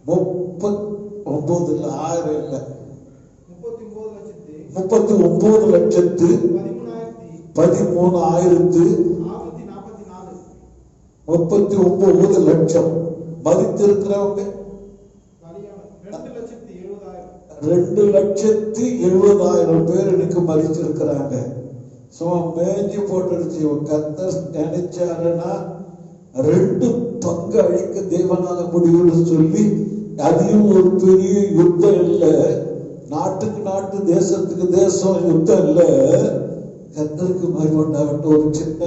39 இல்ல 1000 இல்ல 39,13,39 லட்சம் மதித்திருக்கிறவங்க 2,70,000 பேர் இன்னைக்கு மதிச்சிருக்கிறாங்க. சும்மா மேஞ்சி போட்டுருச்சு. கர்த்தர் நினைச்சாருன்னா 2 பங்கு அழிக்க தேவனால முடியும்னு சொல்லி, அதையும் ஒரு பெரிய யுத்தம் இல்லை, நாட்டுக்கு நாட்டு தேசத்துக்கு தேசம் யுத்தம் இல்லை. கர்த்தருக்கு மகிமையுண்டாகட்டும். ஒரு சின்ன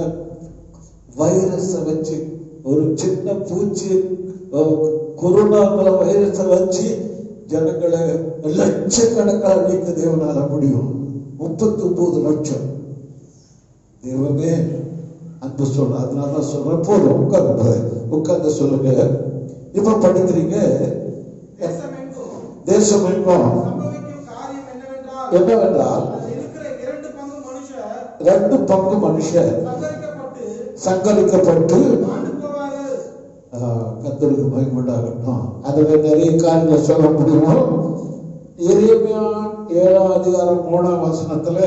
வைரஸை வச்சு, ஒரு சின்ன பூச்சி கொரோனா வைரஸை வச்சு ஜனங்களை லட்சக்கணக்காக அழிக்க தேவனால முடியும். 39 லட்சம். தேவமே அன்பு சொல்ற. அதனால சொல்றேன். போதும், உட்கார்ந்து சொல்லுங்க. இப்ப படிக்கிறீங்க. தேசம் எங்கும் என்னவென்றால், 2 பங்கு மனுஷர் சங்கரிக்கப்பட்டு கர்த்தருக்கு மகிமையுண்டாகட்டும். அதுல நிறைய காரியங்களை சொல்ல முடியும். எரேமியா 7ஆம் அதிகாரம் 3ஆம் வசனத்துல,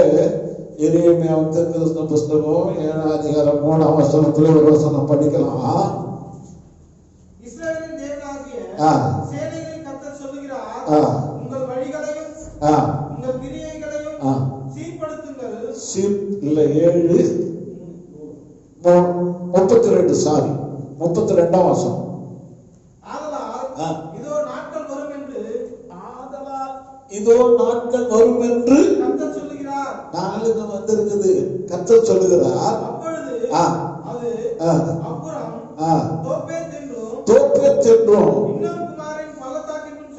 எரேமியா தீர்க்கதரிசன புஸ்தகம் 7ஆம் அதிகாரம் 3ஆம் வசனத்துல ஒரு வசனம் படிக்கலாம். இஸ்ரவேலின் தேவனாகிய சேனைகளின் கர்த்தர் சொல்லுகிறார், உங்கள் வழிகளையும் உங்கள் கிரியைகளையும் சீர்படுத்துங்கள். இல்ல 7:32 சாரி 32ஆம் வசனம். ஆதலால் இதோ நாட்கள் வரும் என்று கர்த்தர் சொல்லுகிறார். நாளுக்கு வந்திருக்குது. கர்த்தர் சொல்லுகிறார். அப்பொழுது அது அப்புறம் தோப்பேத் என்றும் இன்னும் குமாரின் பள்ளத்தாக்கு என்றும்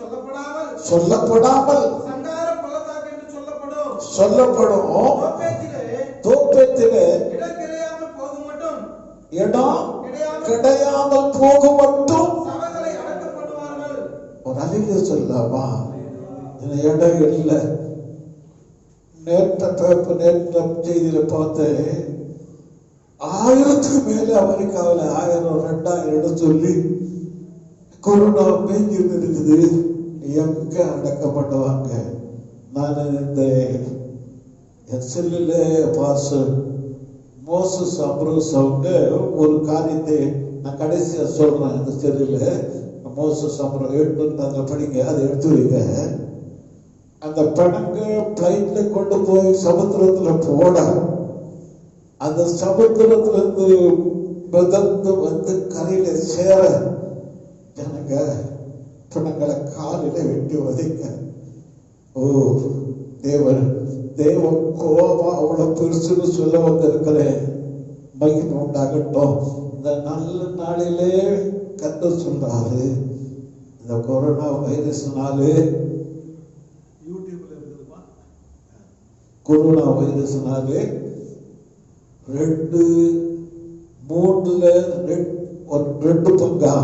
சொல்லப்படாமல் சங்கார பள்ளத்தாக்கு என்று சொல்லப்படும். தோப்பேத்திலே இடம் கிடையாமல் போகும் மட்டும் சபைகளை அடக்கப்படுவார்கள். ஒரு அழில சொல்லாமா? இடம் இல்லை. நேற்ற செய்தியில பார்த்தேன். 1000க்கு மேல அமெரிக்காவில் 1000-2000 சொல்லி கொரோனா மேஞ்சிட்டு இருக்குது. எங்க அடக்கப்படுவாங்க? நான் இந்த என் செல்லில் பாஸ்டர் மோசஸ் அப்ரூஸ் அவங்க ஒரு காரியத்தை நான் கடைசியாக சொல்றேன். இந்த செல்லில் மோசஸ் அப்ரூஸ் எடுத்து படிங்க, அதை எடுத்து வைங்க. அந்த பணங்க பிளைட்ல கொண்டு போய் சமுத்திரத்துல போட, அந்த சமுத்திரத்துல இருந்து மிதந்து வந்து கரையில சேர ஜனங்க பணங்களை காலில வெட்டி வதைங்க. ஓ தேவ கோபம் அவ்வளவு பெருசுன்னு சொல்ல வந்திருக்கிறேன். மகிமை உண்டாகட்டும். இந்த நல்ல நாளிலே கர்த்தர் சொல்றாரு, இந்த கொரோனா வைரஸ்னாலே கொரோனா வைரஸ்னாலே 2 பங்கா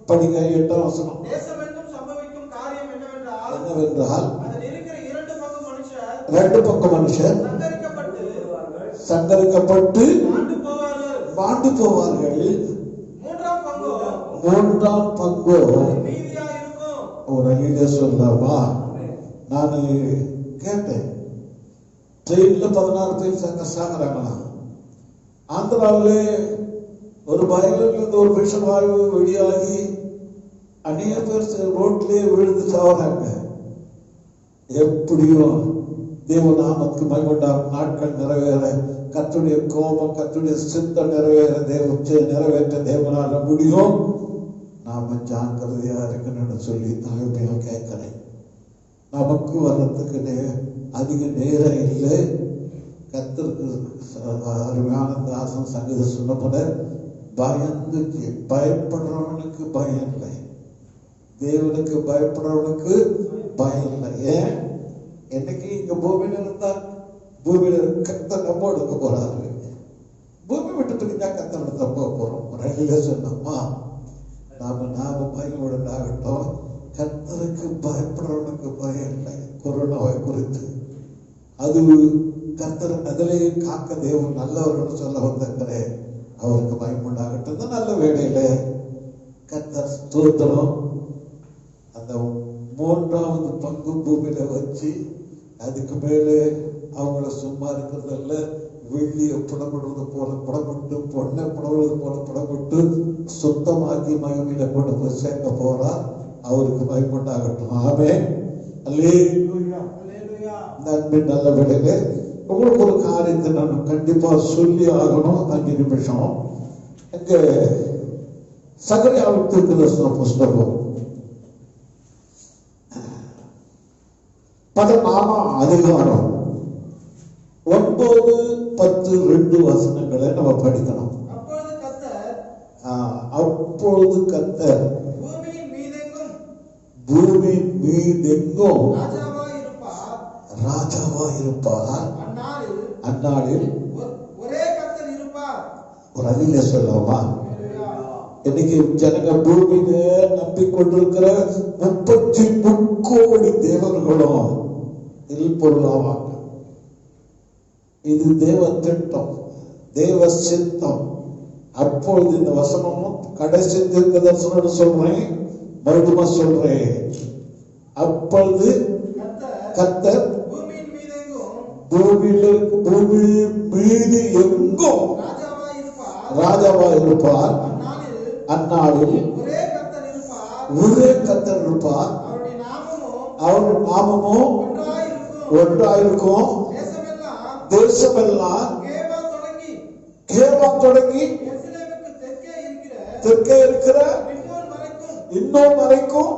படிங்க. 8ஆம் வசனம். என்னவென்றால் 2 பங்கு மனுஷர் சங்கரிக்கப்பட்டு மாண்டு போவார்கள். 3ஆம் பங்கு ஒரு அழில சொல்லாமா. நான் கேட்டேன், ட்ரெயின்ல 16 பேர் சாகுறாங்களா? ஆந்திராவில் ஒரு பயங்கர ஒரு விஷவாயு வெளியாகி அநேக பேர் ரோட்லயே விழுந்து சாகுறாங்க. எப்படியும் தேவநாமத்துக்கு மகிமையுண்டாகும் நாட்கள் நிறைவேற, கர்த்தருடைய கோபம் கர்த்தருடைய சித்தம் நிறைவேற்ற தேவனால முடியும். நாம ஜாக்கிரதையா இருக்கணும்னு சொல்லி தாழ்மையா கேட்கிறேன். நமக்கு வர்றதுக்கு அதிக நேரம் இல்லை. கர்த்தருக்கு அருமையான தாசன் சங்கீத சொன்னபோல பயப்படுறவனுக்கு பயம் இல்லை, தேவனுக்கு பயப்படுறவனுக்கு பயம் இல்லை. ஏன்? என்னைக்கு இங்க பூமியில இருந்தா பூமியில கர்த்தர் நம்ம எடுக்க போறாரு. பூமி விட்டு பிரிஞ்சா கர்த்தர் எடுத்த போறோம். ரயில சொன்னோமா, நாம பயமுடனாகட்டும். கர்த்தருக்கு பயப்படுறவனுக்கு பயம் இல்லை. கொரோனாவை குறித்து அது கர்த்தர் அதிலேயே காக்க தேவன் நல்லவர்னு சொல்ல வந்திருக்கிறேன். அவருக்கு பயமுண்டாகட்டும். நல்ல வேளையில கர்த்தர் ஸ்தோத்திரம். அந்த 3ஆவது பங்கு பூமியில வச்சு அதுக்கு மேலே அவங்கள சும்மா இருக்கிறதில்ல, வெள்ளியை புடப்படுவது போல புடப்பட்டு, பொண்ணை புடவுறது போல புடப்பட்டு சுத்தமாக்கி மகிமையில கொண்டு போய் சேர்க்க போறா. அவருக்கு பயமுண்டாகட்டும். ஆமென். அல்லேலூயா. நன்மை. நல்ல வேளையில உங்களுக்கு ஒரு காரியத்தை நான் கண்டிப்பா சொல்லி ஆகணும். 5 நிமிஷம். இங்க சகரியாவின் தீர்க்கதரிசன புஸ்தகம் 14ஆம் அதிகாரம் 9, 10, 2 வசனங்களை நம்ம படிக்கணும். அப்பொழுது கர்த்தர் பூமியின் மீதெங்கும் ராஜாவா இருப்பார். அந்நாளில் ஒரு அழில சொல்லவா. இன்னைக்கு ஜனங்க பூமியில நம்பிக்கொண்டிருக்கிற 33 கோடி தேவர்களும் பொருளாவாங்க. இது தேவ திட்டம், தேவ சித்தம். அப்பொழுது இந்த வசனமும் கடைசி தீர்க்க தரிசனம் சொல்றேன், மறுபடியும் சொல்றேன். அப்பொழுது கர்த்தர் பூமி மீது எங்கும் ராஜாவா இருப்பார். அந்நாளில் ஒரே கர்த்தர் இருப்பார். அவருடைய நாமமும் ஒன்றாயிருக்கும். தேசமெல்லாம் கேவா தொடங்கி தெற்கே இருக்கிற இன்னும் வரைக்கும்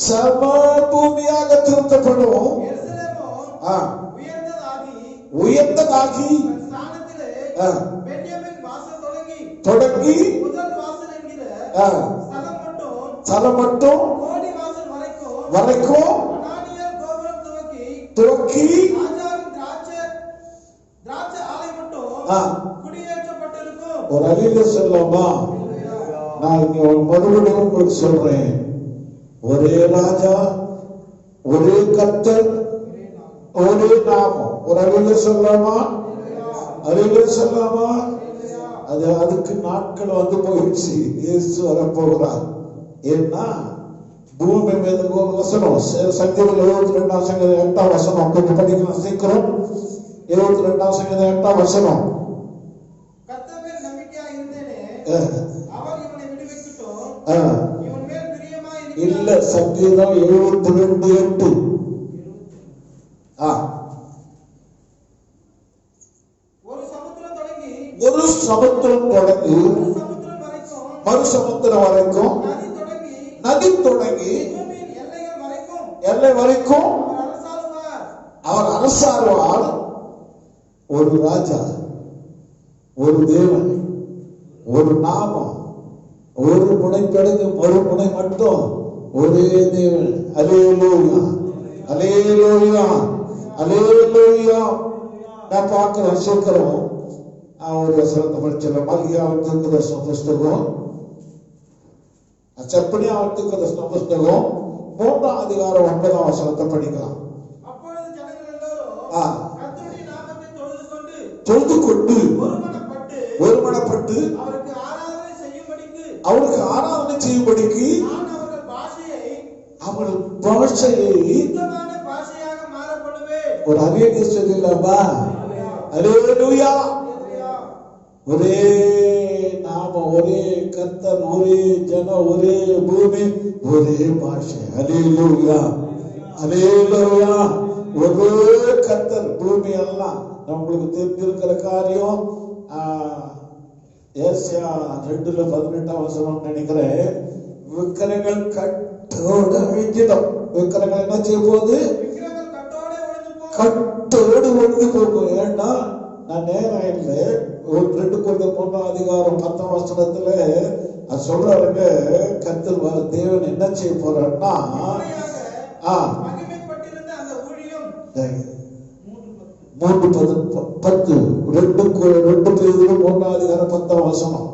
சமபூமியாக திருத்தப்படும். உயர்ந்ததாகி தொடங்கி தலம் மட்டும் வரைக்கும் துவக்கி ஒரு அழில சொல்லமா. நான் இங்க மறுபடியும் உங்களுக்கு சொல்றேன், ஒரே ராஜா, ஒரே கர்த்தர், ஒரே நாமம். ஒரு அழில சொல்லாமா, அழில சொல்லாமா. அதுக்கு நாட்கள் வந்து போயிடுச்சு. இயேசு வரப்போகிறார். ஏன்னா பூமி மீது ஒரு வசனம் சங்கீதம் 72 சங்கீதம் 8 வசனம் கொஞ்சம் படிக்கலாம் சீக்கிரம். 72 சங்கீதம் 8 வசனம். கர்த்தர் மேல் நம்பிக்கையா இருந்தேனே, அவர் இவனை விடுவிக்கட்டும், இவன் மேல் பிரியமாய் இருக்கிறார். இல்ல, சங்கீதம் 72:8. ஒரு சமுத்திரம் தொடங்கி மறு சமுத்திரம் வரைக்கும், நதி தொடங்கி எல்லை வரைக்கும் அவர் அரசாழ்வார். ஒரு ராஜா, ஒரு தேவன், ஒரு நாமம், ஒரு முனை தொடங்கி மறுமுனை மட்டும் ஒரே தேவன். அல்லேலூயா, அல்லேலூயா, அல்லேலூயா. நான் பார்க்கிறேன் சீக்கிரம் ஒரு வசனத்தை படிச்சிடலாம். மல்கியாவின் தீர்க்கதரிசன புஸ்தகம், செப்பனியாவின் தீர்க்கதரிசன புஸ்தகம் 3ஆம் அதிகாரம் 9ஆம் வசனத்தை படிக்கலாம். அப்பொழுது ஜனங்கள் எல்லாரும் கர்த்தருடைய நாமத்தை தொழுது கொண்டு ஒருமனப்பட்டு அவருக்கு ஆராதனை செய்யும்படிக்கு அவர்கள் பாஷையை பாஷையாக மாறப்படுவேன். ஒரு அவேக சொல்லிடலாமா? அல்லேலூயா. ஒரே நாம, ஒரே கர்த்தர், ஒரே ஜனம், ஒரே பூமி, ஒரே பாஷை. அல்லேலூயா, அல்லேலூயா. ஒரே கர்த்தர். பூமி எல்லாம் நம்மளுக்கு தெரிஞ்சிருக்கிற காரியம். ஏசாயா 2:18 வசனம் நினைக்கிறேன். விக்கிரங்கள் கட்டோடு அழிஞ்சிடும். விக்கிரங்கள் என்ன செய்ய போகுது? கட்டோடு ஒழிந்து போகும். ஏன்னா நான் நேரம் இல்லை. 2 Corinthians 3ஆம் அதிகாரம் 10ஆம் வசனத்துல அது சொல்றாருங்க. கர்த்தர் தேவன் என்ன செய்ய போறாருன்னா, 3:10 2 பேதுரு 3ஆம் அதிகாரம் 10ஆம் வசனம்.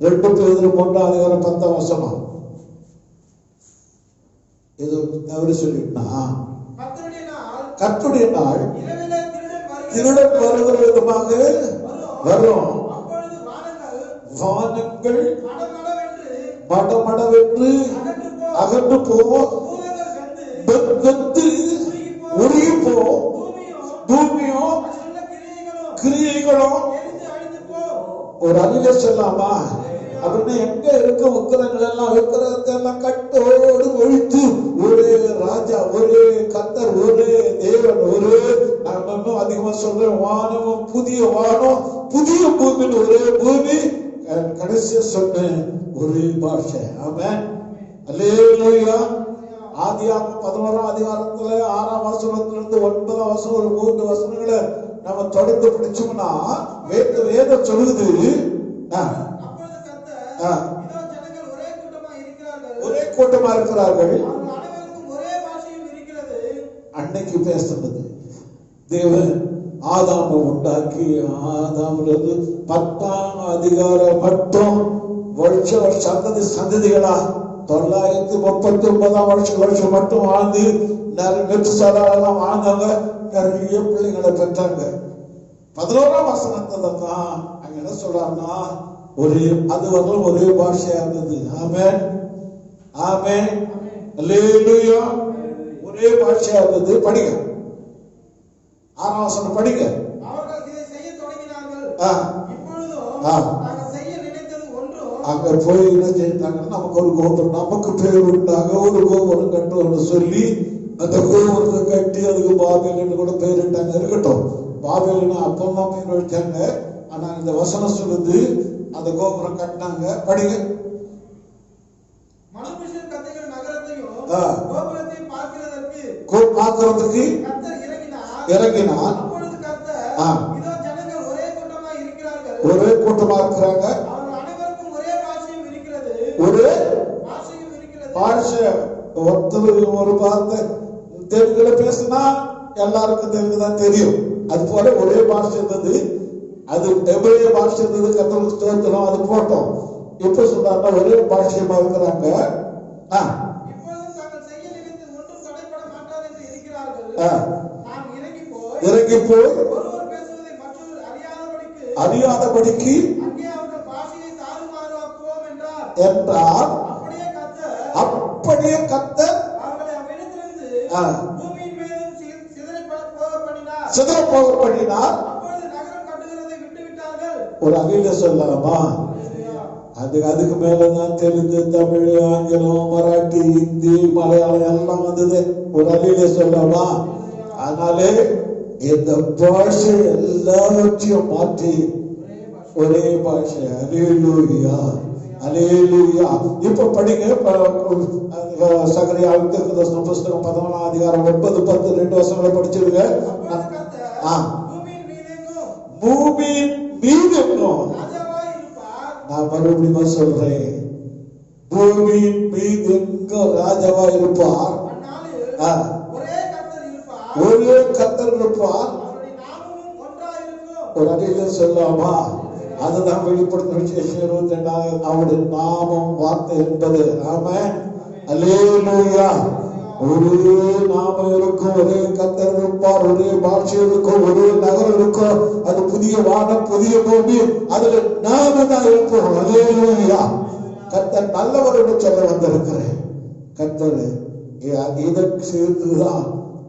2 பேதுரு 3ஆம் அதிகாரம் 10ஆம் வசனம். இது தவறு சொல்லிட்டா, கர்த்தருடைய நாள் திருடன் வருகிற விதமாக வரும். வானங்கள் மடமடவென்று அகன்று போவோம், உருகி போவோம், பூமியும் கிரியைகளும். ஒரு அணில சொல்லாமா? அப்படின்னு எங்க இருக்க விக்கிரங்கள் எல்லாம், விக்கிரகத்தை எல்லாம் கட்டோடு ஒழித்து ஒரே ராஜா, ஒரே கர்த்தர், ஒரே தேவன், ஒரே, நான் இன்னும் அதிகமா சொல்றேன், வானமும் புதிய வானம், புதிய பூமின்னு ஒரே பூமி. கடைசியா சொன்னேன் ஒரே பாஷை. ஆமென், அல்லேலூயா. ஆதியாகமம் 11ஆம் அதிகாரத்துல 6ஆம் வசனத்திலிருந்து 9ஆம் வசனம், ஒரு 3 வசனங்களை நம்ம தொடர்ந்து படிச்சோம்னா வேதம் சொல்லுது, ஒரே கூட்டமா இருக்கிறார்கள். அன்னைக்கு பேசுறது தேவன் ஆதாமை உண்டாக்கி, ஆதாமிலிருந்து 10ஆம் அதிகாரம் மட்டும் வருஷ சந்ததிகளா 939 வருஷம் மட்டும் வாழ்ந்து மெத்துசாலாம் வாழ்ந்தாங்க. நிறைய பிள்ளைங்களை பெற்றாங்க. 11ஆம் வசனத்துல தான் அங்க என்ன சொல்றாருன்னா, ஒரே அது வரலும் ஒரே பாஷையா இருந்தது. ஆமென், ஆமென், அல்லேலூயா. ஒரே பாஷையா இருந்தது. படிங்க 6ஆம் வசனம் படிங்க. அங்க போய் என்ன செய்தாங்க, நமக்கு ஒரு கோபுரம், நமக்கு பேர் உண்டாக ஒரு கோபுரம் கட்டுவோம்னு சொல்லி அந்த கோபுரத்தை கட்டி அதுக்கு பாபேல்னு கூட பேரிட்டாங்க. இருக்கட்டும், பாபேல்னு அப்பதான் பேர் வச்சாங்க. ஆனா இந்த வசனம் சொல்லுது அந்த கோபுரம் கட்டினாங்க. படிங்க. பார்க்கிறதுக்கு இறங்கினார். ஒரே கூட்டமா இருக்கிறாங்க. ஒரே பாஷை. ஒருத்தர் ஒரு வார்த்தை தெலுங்குல பேசினா எல்லாருக்கும் தெலுங்குதான் தெரியும். அது போல ஒரே பாஷை இருந்தது. அது எபிரேய பாஷை இருந்தது. கர்த்தருக்கு ஸ்தோத்திரம். அது போட்டோம். இப்ப சொல்றாங்க ஒரே பாஷையமா இருக்கிறாங்க. இறங்கி போய் அறியாதபடிக்கு என்றார். அப்படி அப்படியே கர்த்தர் அவர்களை அவ்விடத்திலிருந்து ஆ, பூமியின் மேலும் சிதறி போக பண்ணினார். சிதற போக பண்ணினார். அப்பொழுது நகரம் கட்டுகிறதை விட்டு விட்டார்கள். ஒரு அகில சொல்லலாமா? அதுக்கு மேலதான் தெலுங்கு, தமிழ், ஆங்கிலம், மராட்டி, ஹிந்தி, மலையாளம் எல்லாம் வந்தது. ஒரு அகில சொல்லலாமா? அதனாலே இந்த பாஷை எல்லாவற்றையும் மாற்றி ஒரே பாஷை. அல்லேலூயா, அல்லேலூயா. இப்ப படிங்க சகரியா புஸ்தகம் 11ஆம் அதிகாரம் 9, 10 2 வசனங்களை படிச்சிருங்க. அப்பொழுது கர்த்தர் ஆ, பூமியின் மீதெங்கும் பூமியின் மீதெங்கும், ராஜாவாய் இருப்பார். நான் மறுபடியும் சொல்றேன், பூமியின் மீது எங்கும் ராஜாவா இருப்பார். அந்நாளில் ஆ, ஒரே கர்த்தர் இருப்பார். ஒரே கர்த்தர் இருப்பார். அவருடைய நாமமும் ஒன்றாயிருக்கும். ஒரு அடியில சொல்லாமா? அதுதான் வெளிப்படுத்தின விசேஷம் 22 அவருடைய நாமம் வார்த்தை என்பது. ஆமென், அல்லேலூயா. ஒரே நாமம் இருக்கும், ஒரே கர்த்தர் இருப்பார், ஒரே பாஷை இருக்கும், ஒரே நகரம் இருக்கும். அது புதிய வானம், புதிய பூமி, அதுல நாம தான் இருப்போம். அல்லேலூயா. கர்த்தர் நல்லவர் என்று சொல்ல வந்திருக்கிறேன். கர்த்தர் இதற்கு சேர்த்துதான்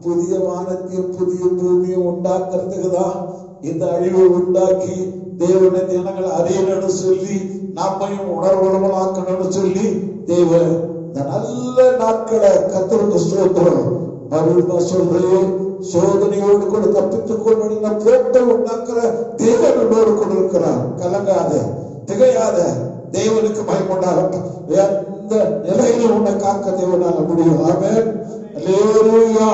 புதிய வானத்தையும் புதிய பூமியும் உண்டாக்குறதுக்கு தான் இந்த அழிவை உண்டாக்கி தேவனை ஜனங்களை அறியணும்னு சொல்லி நம்மையும் உணர்வுள்ளவளாக்கணும்னு சொல்லி தேவன் இந்த நல்ல நாட்களை கர்த்தருக்கு ஸ்தோத்திரம். மறுபடியும் சொல்றேன், சோதனையோடு கூட தப்பித்துக் கொள்ள போட்ட உண்டாக்குற தேவன் என்னோடு கூட இருக்கிறார். கலங்காத, திகையாத, தேவனுக்கு பயமுண்டாகட்டும். எந்த நிலையிலும் உன்னை காக்க தேவனால முடியும். ஆமென், அல்லேலூயா.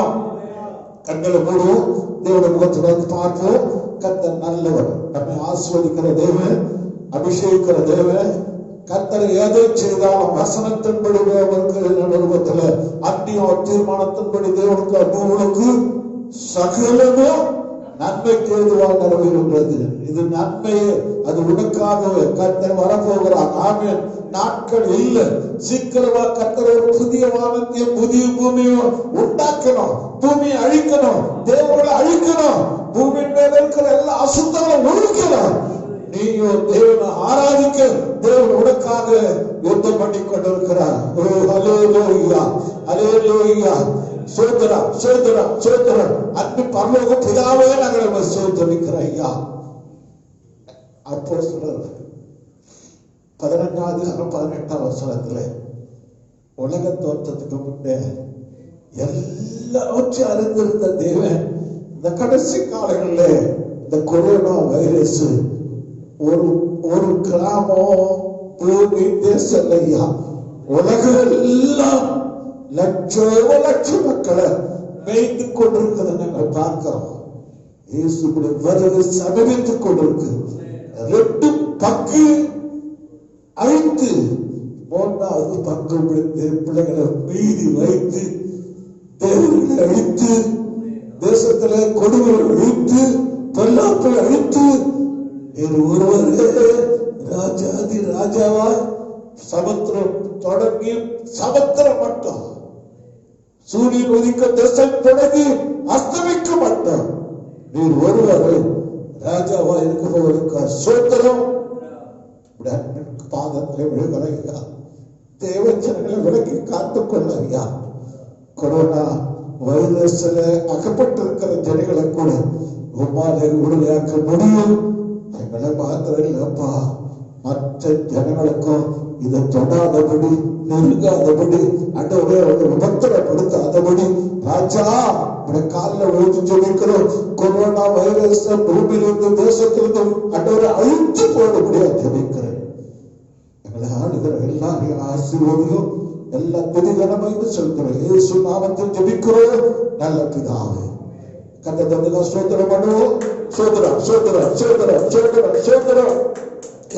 கண்களை மூடுவோம், தேவனுடைய முகத்தை நோக்கி பார்ப்போம். கர்த்தர் நல்லவர், நம்மை ஆசீர்வதிக்கிற தேவன், அபிஷேகிக்கிற தேவன். கர்த்தர் எதை செய்தாலும் வசனத்தின்படி நிறுவனத்துல அன்னியும் தீர்மானத்தின்படி தேவனுக்கு அன்புகளுக்கு சகலமும் நன்மைக்கு ஏதுவாக நிறைவேறுகிறது. இது நன்மையே, அது உனக்காகவே கர்த்தர் வரப்போகிறார். ஆமென். நாட்கள் இல்லை, சீக்கிரமா கர்த்தர் ஒரு புதிய வானத்தையும் புதிய பூமியும் உண்டாக்கணும். பூமியை அழிக்கணும், தேவர்களை அழிக்கணும், பூமியின் மேல இருக்கிற எல்லா அசுத்தங்களும் ஒழிக்கணும். நீயோ தேவனை ஆராதிக்க தேவன் உனக்காக யுத்தம் பண்ணி கொண்டிருக்கிறார். அல்லேலூயா, அல்லேலூயா. சோதரா சோதரா சோதரா. அன்பு பரலோக பிதாவே நாங்கள் சோதரிக்கிற ஐயா. அப்போ சொல்றாரு 18 வசனத்துல உலக தோற்றத்துக்கு முன்னே எல்லாவற்றையும் அறிந்திருந்த தேவன் இந்த கடைசி காலங்களில் இந்த கொரோனா வைரஸ் ஒரு கிராமம், பூமி, தேசம் ஐயா, உலகம் எல்லாம் லட்சம் மக்களை மேய்த்து கொண்டிருக்கிறத நாங்கள் பார்க்கிறோம். இயேசுடைய வருகை சமீபித்துக் கொண்டிருக்கு. 2 பங்கு அழித்து 3வது பங்கு பிள்ளைகளை மீதி வைத்து தேவர்களை அழித்து தேசத்திலே கொடுமைகளை அழித்து பொல்லாப்பை அழித்து ஒருவரே ராஜாதி ராஜாவாய் சமுத்திரம் தொடங்கி சமுத்திரம் மட்டும் சூரியன் உதிக்க திசை தொடங்கி அஸ்தமிக்க மட்டும் நீர் ஒருவரை ராஜாவா இருக்கிறவருக்கு சோத்திரம். பாதத்திலே விழுகிறையா, தேவச்சனங்களை விலக்கி காத்துக்கொள்ள ஐயா. கொரோனா வைரஸ்ல அகப்பட்டிருக்கிற ஜனங்களை கூட உம்மாலே விடுதலையாக்க முடியும். எங்களை மாத்திரம் இல்லப்பா, மற்ற ஜனங்களுக்கும் இதை தொடாதபடி, நெருங்காதபடி, அண்டவரே உபத்திரப்படுத்தாதபடி ராஜா காலில் விழுந்து சொல்லிக்கிறோம். கொரோனா வைரஸ் பூமியிலிருந்து தேசத்திலிருந்து அண்டவரை அழித்து போடக்கூடிய ஜபிக்கிறேன். எங்களை ஆடுகிற எல்லாரையும் ஆசீர்வதியும், எல்லா துதிகரமைந்து செலுத்துறோம். இயேசு நாமத்தில் ஜபிக்கிறோம் நல்ல பிதாவே. கர்த்தருக்கு ஸ்தோத்திரம் பண்ணுவோம். ஸ்தோத்திரம் ஸ்தோத்திரம் ஸ்தோத்திரம் ஸ்தோத்திரம் ஸ்தோத்திரம்.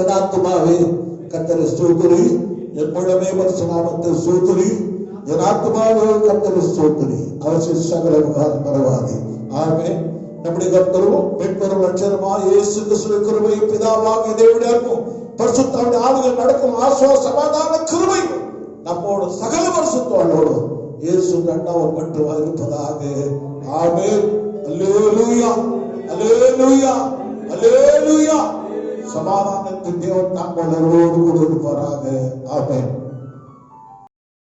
என் ஆத்துமாவே கர்த்தரை ஸ்தோத்திரி, என் முழமே பரிசுநாமத்தை ஸ்தோத்திரி, என் ஆத்துமாவே கர்த்தரை ஸ்தோத்திரி, அவசிய சகல பரவாதே. ஆமென். நம்முடைய கர்த்தரும் மீட்பரும் ரட்சகருமாய் இயேசு கிறிஸ்துவின் கிருபையும் பிதாவாகிய தேவனுடைய அன்பும் பரிசுத்தாவின் ஆளுகள் நடக்கும் ஆசுவாச சமாதான கிருபை நம்மோடு சகல பரிசுத்தோடு இயேசு இரண்டாவது மட்டும் இருப்பதாக. ஆமென். அல்லேலூயா, அல்லேலூயா, அல்லேலூயா. சமாதானத்தின் தேவன் நம்மோடு கூட இருப்பாராக. ஆமென்.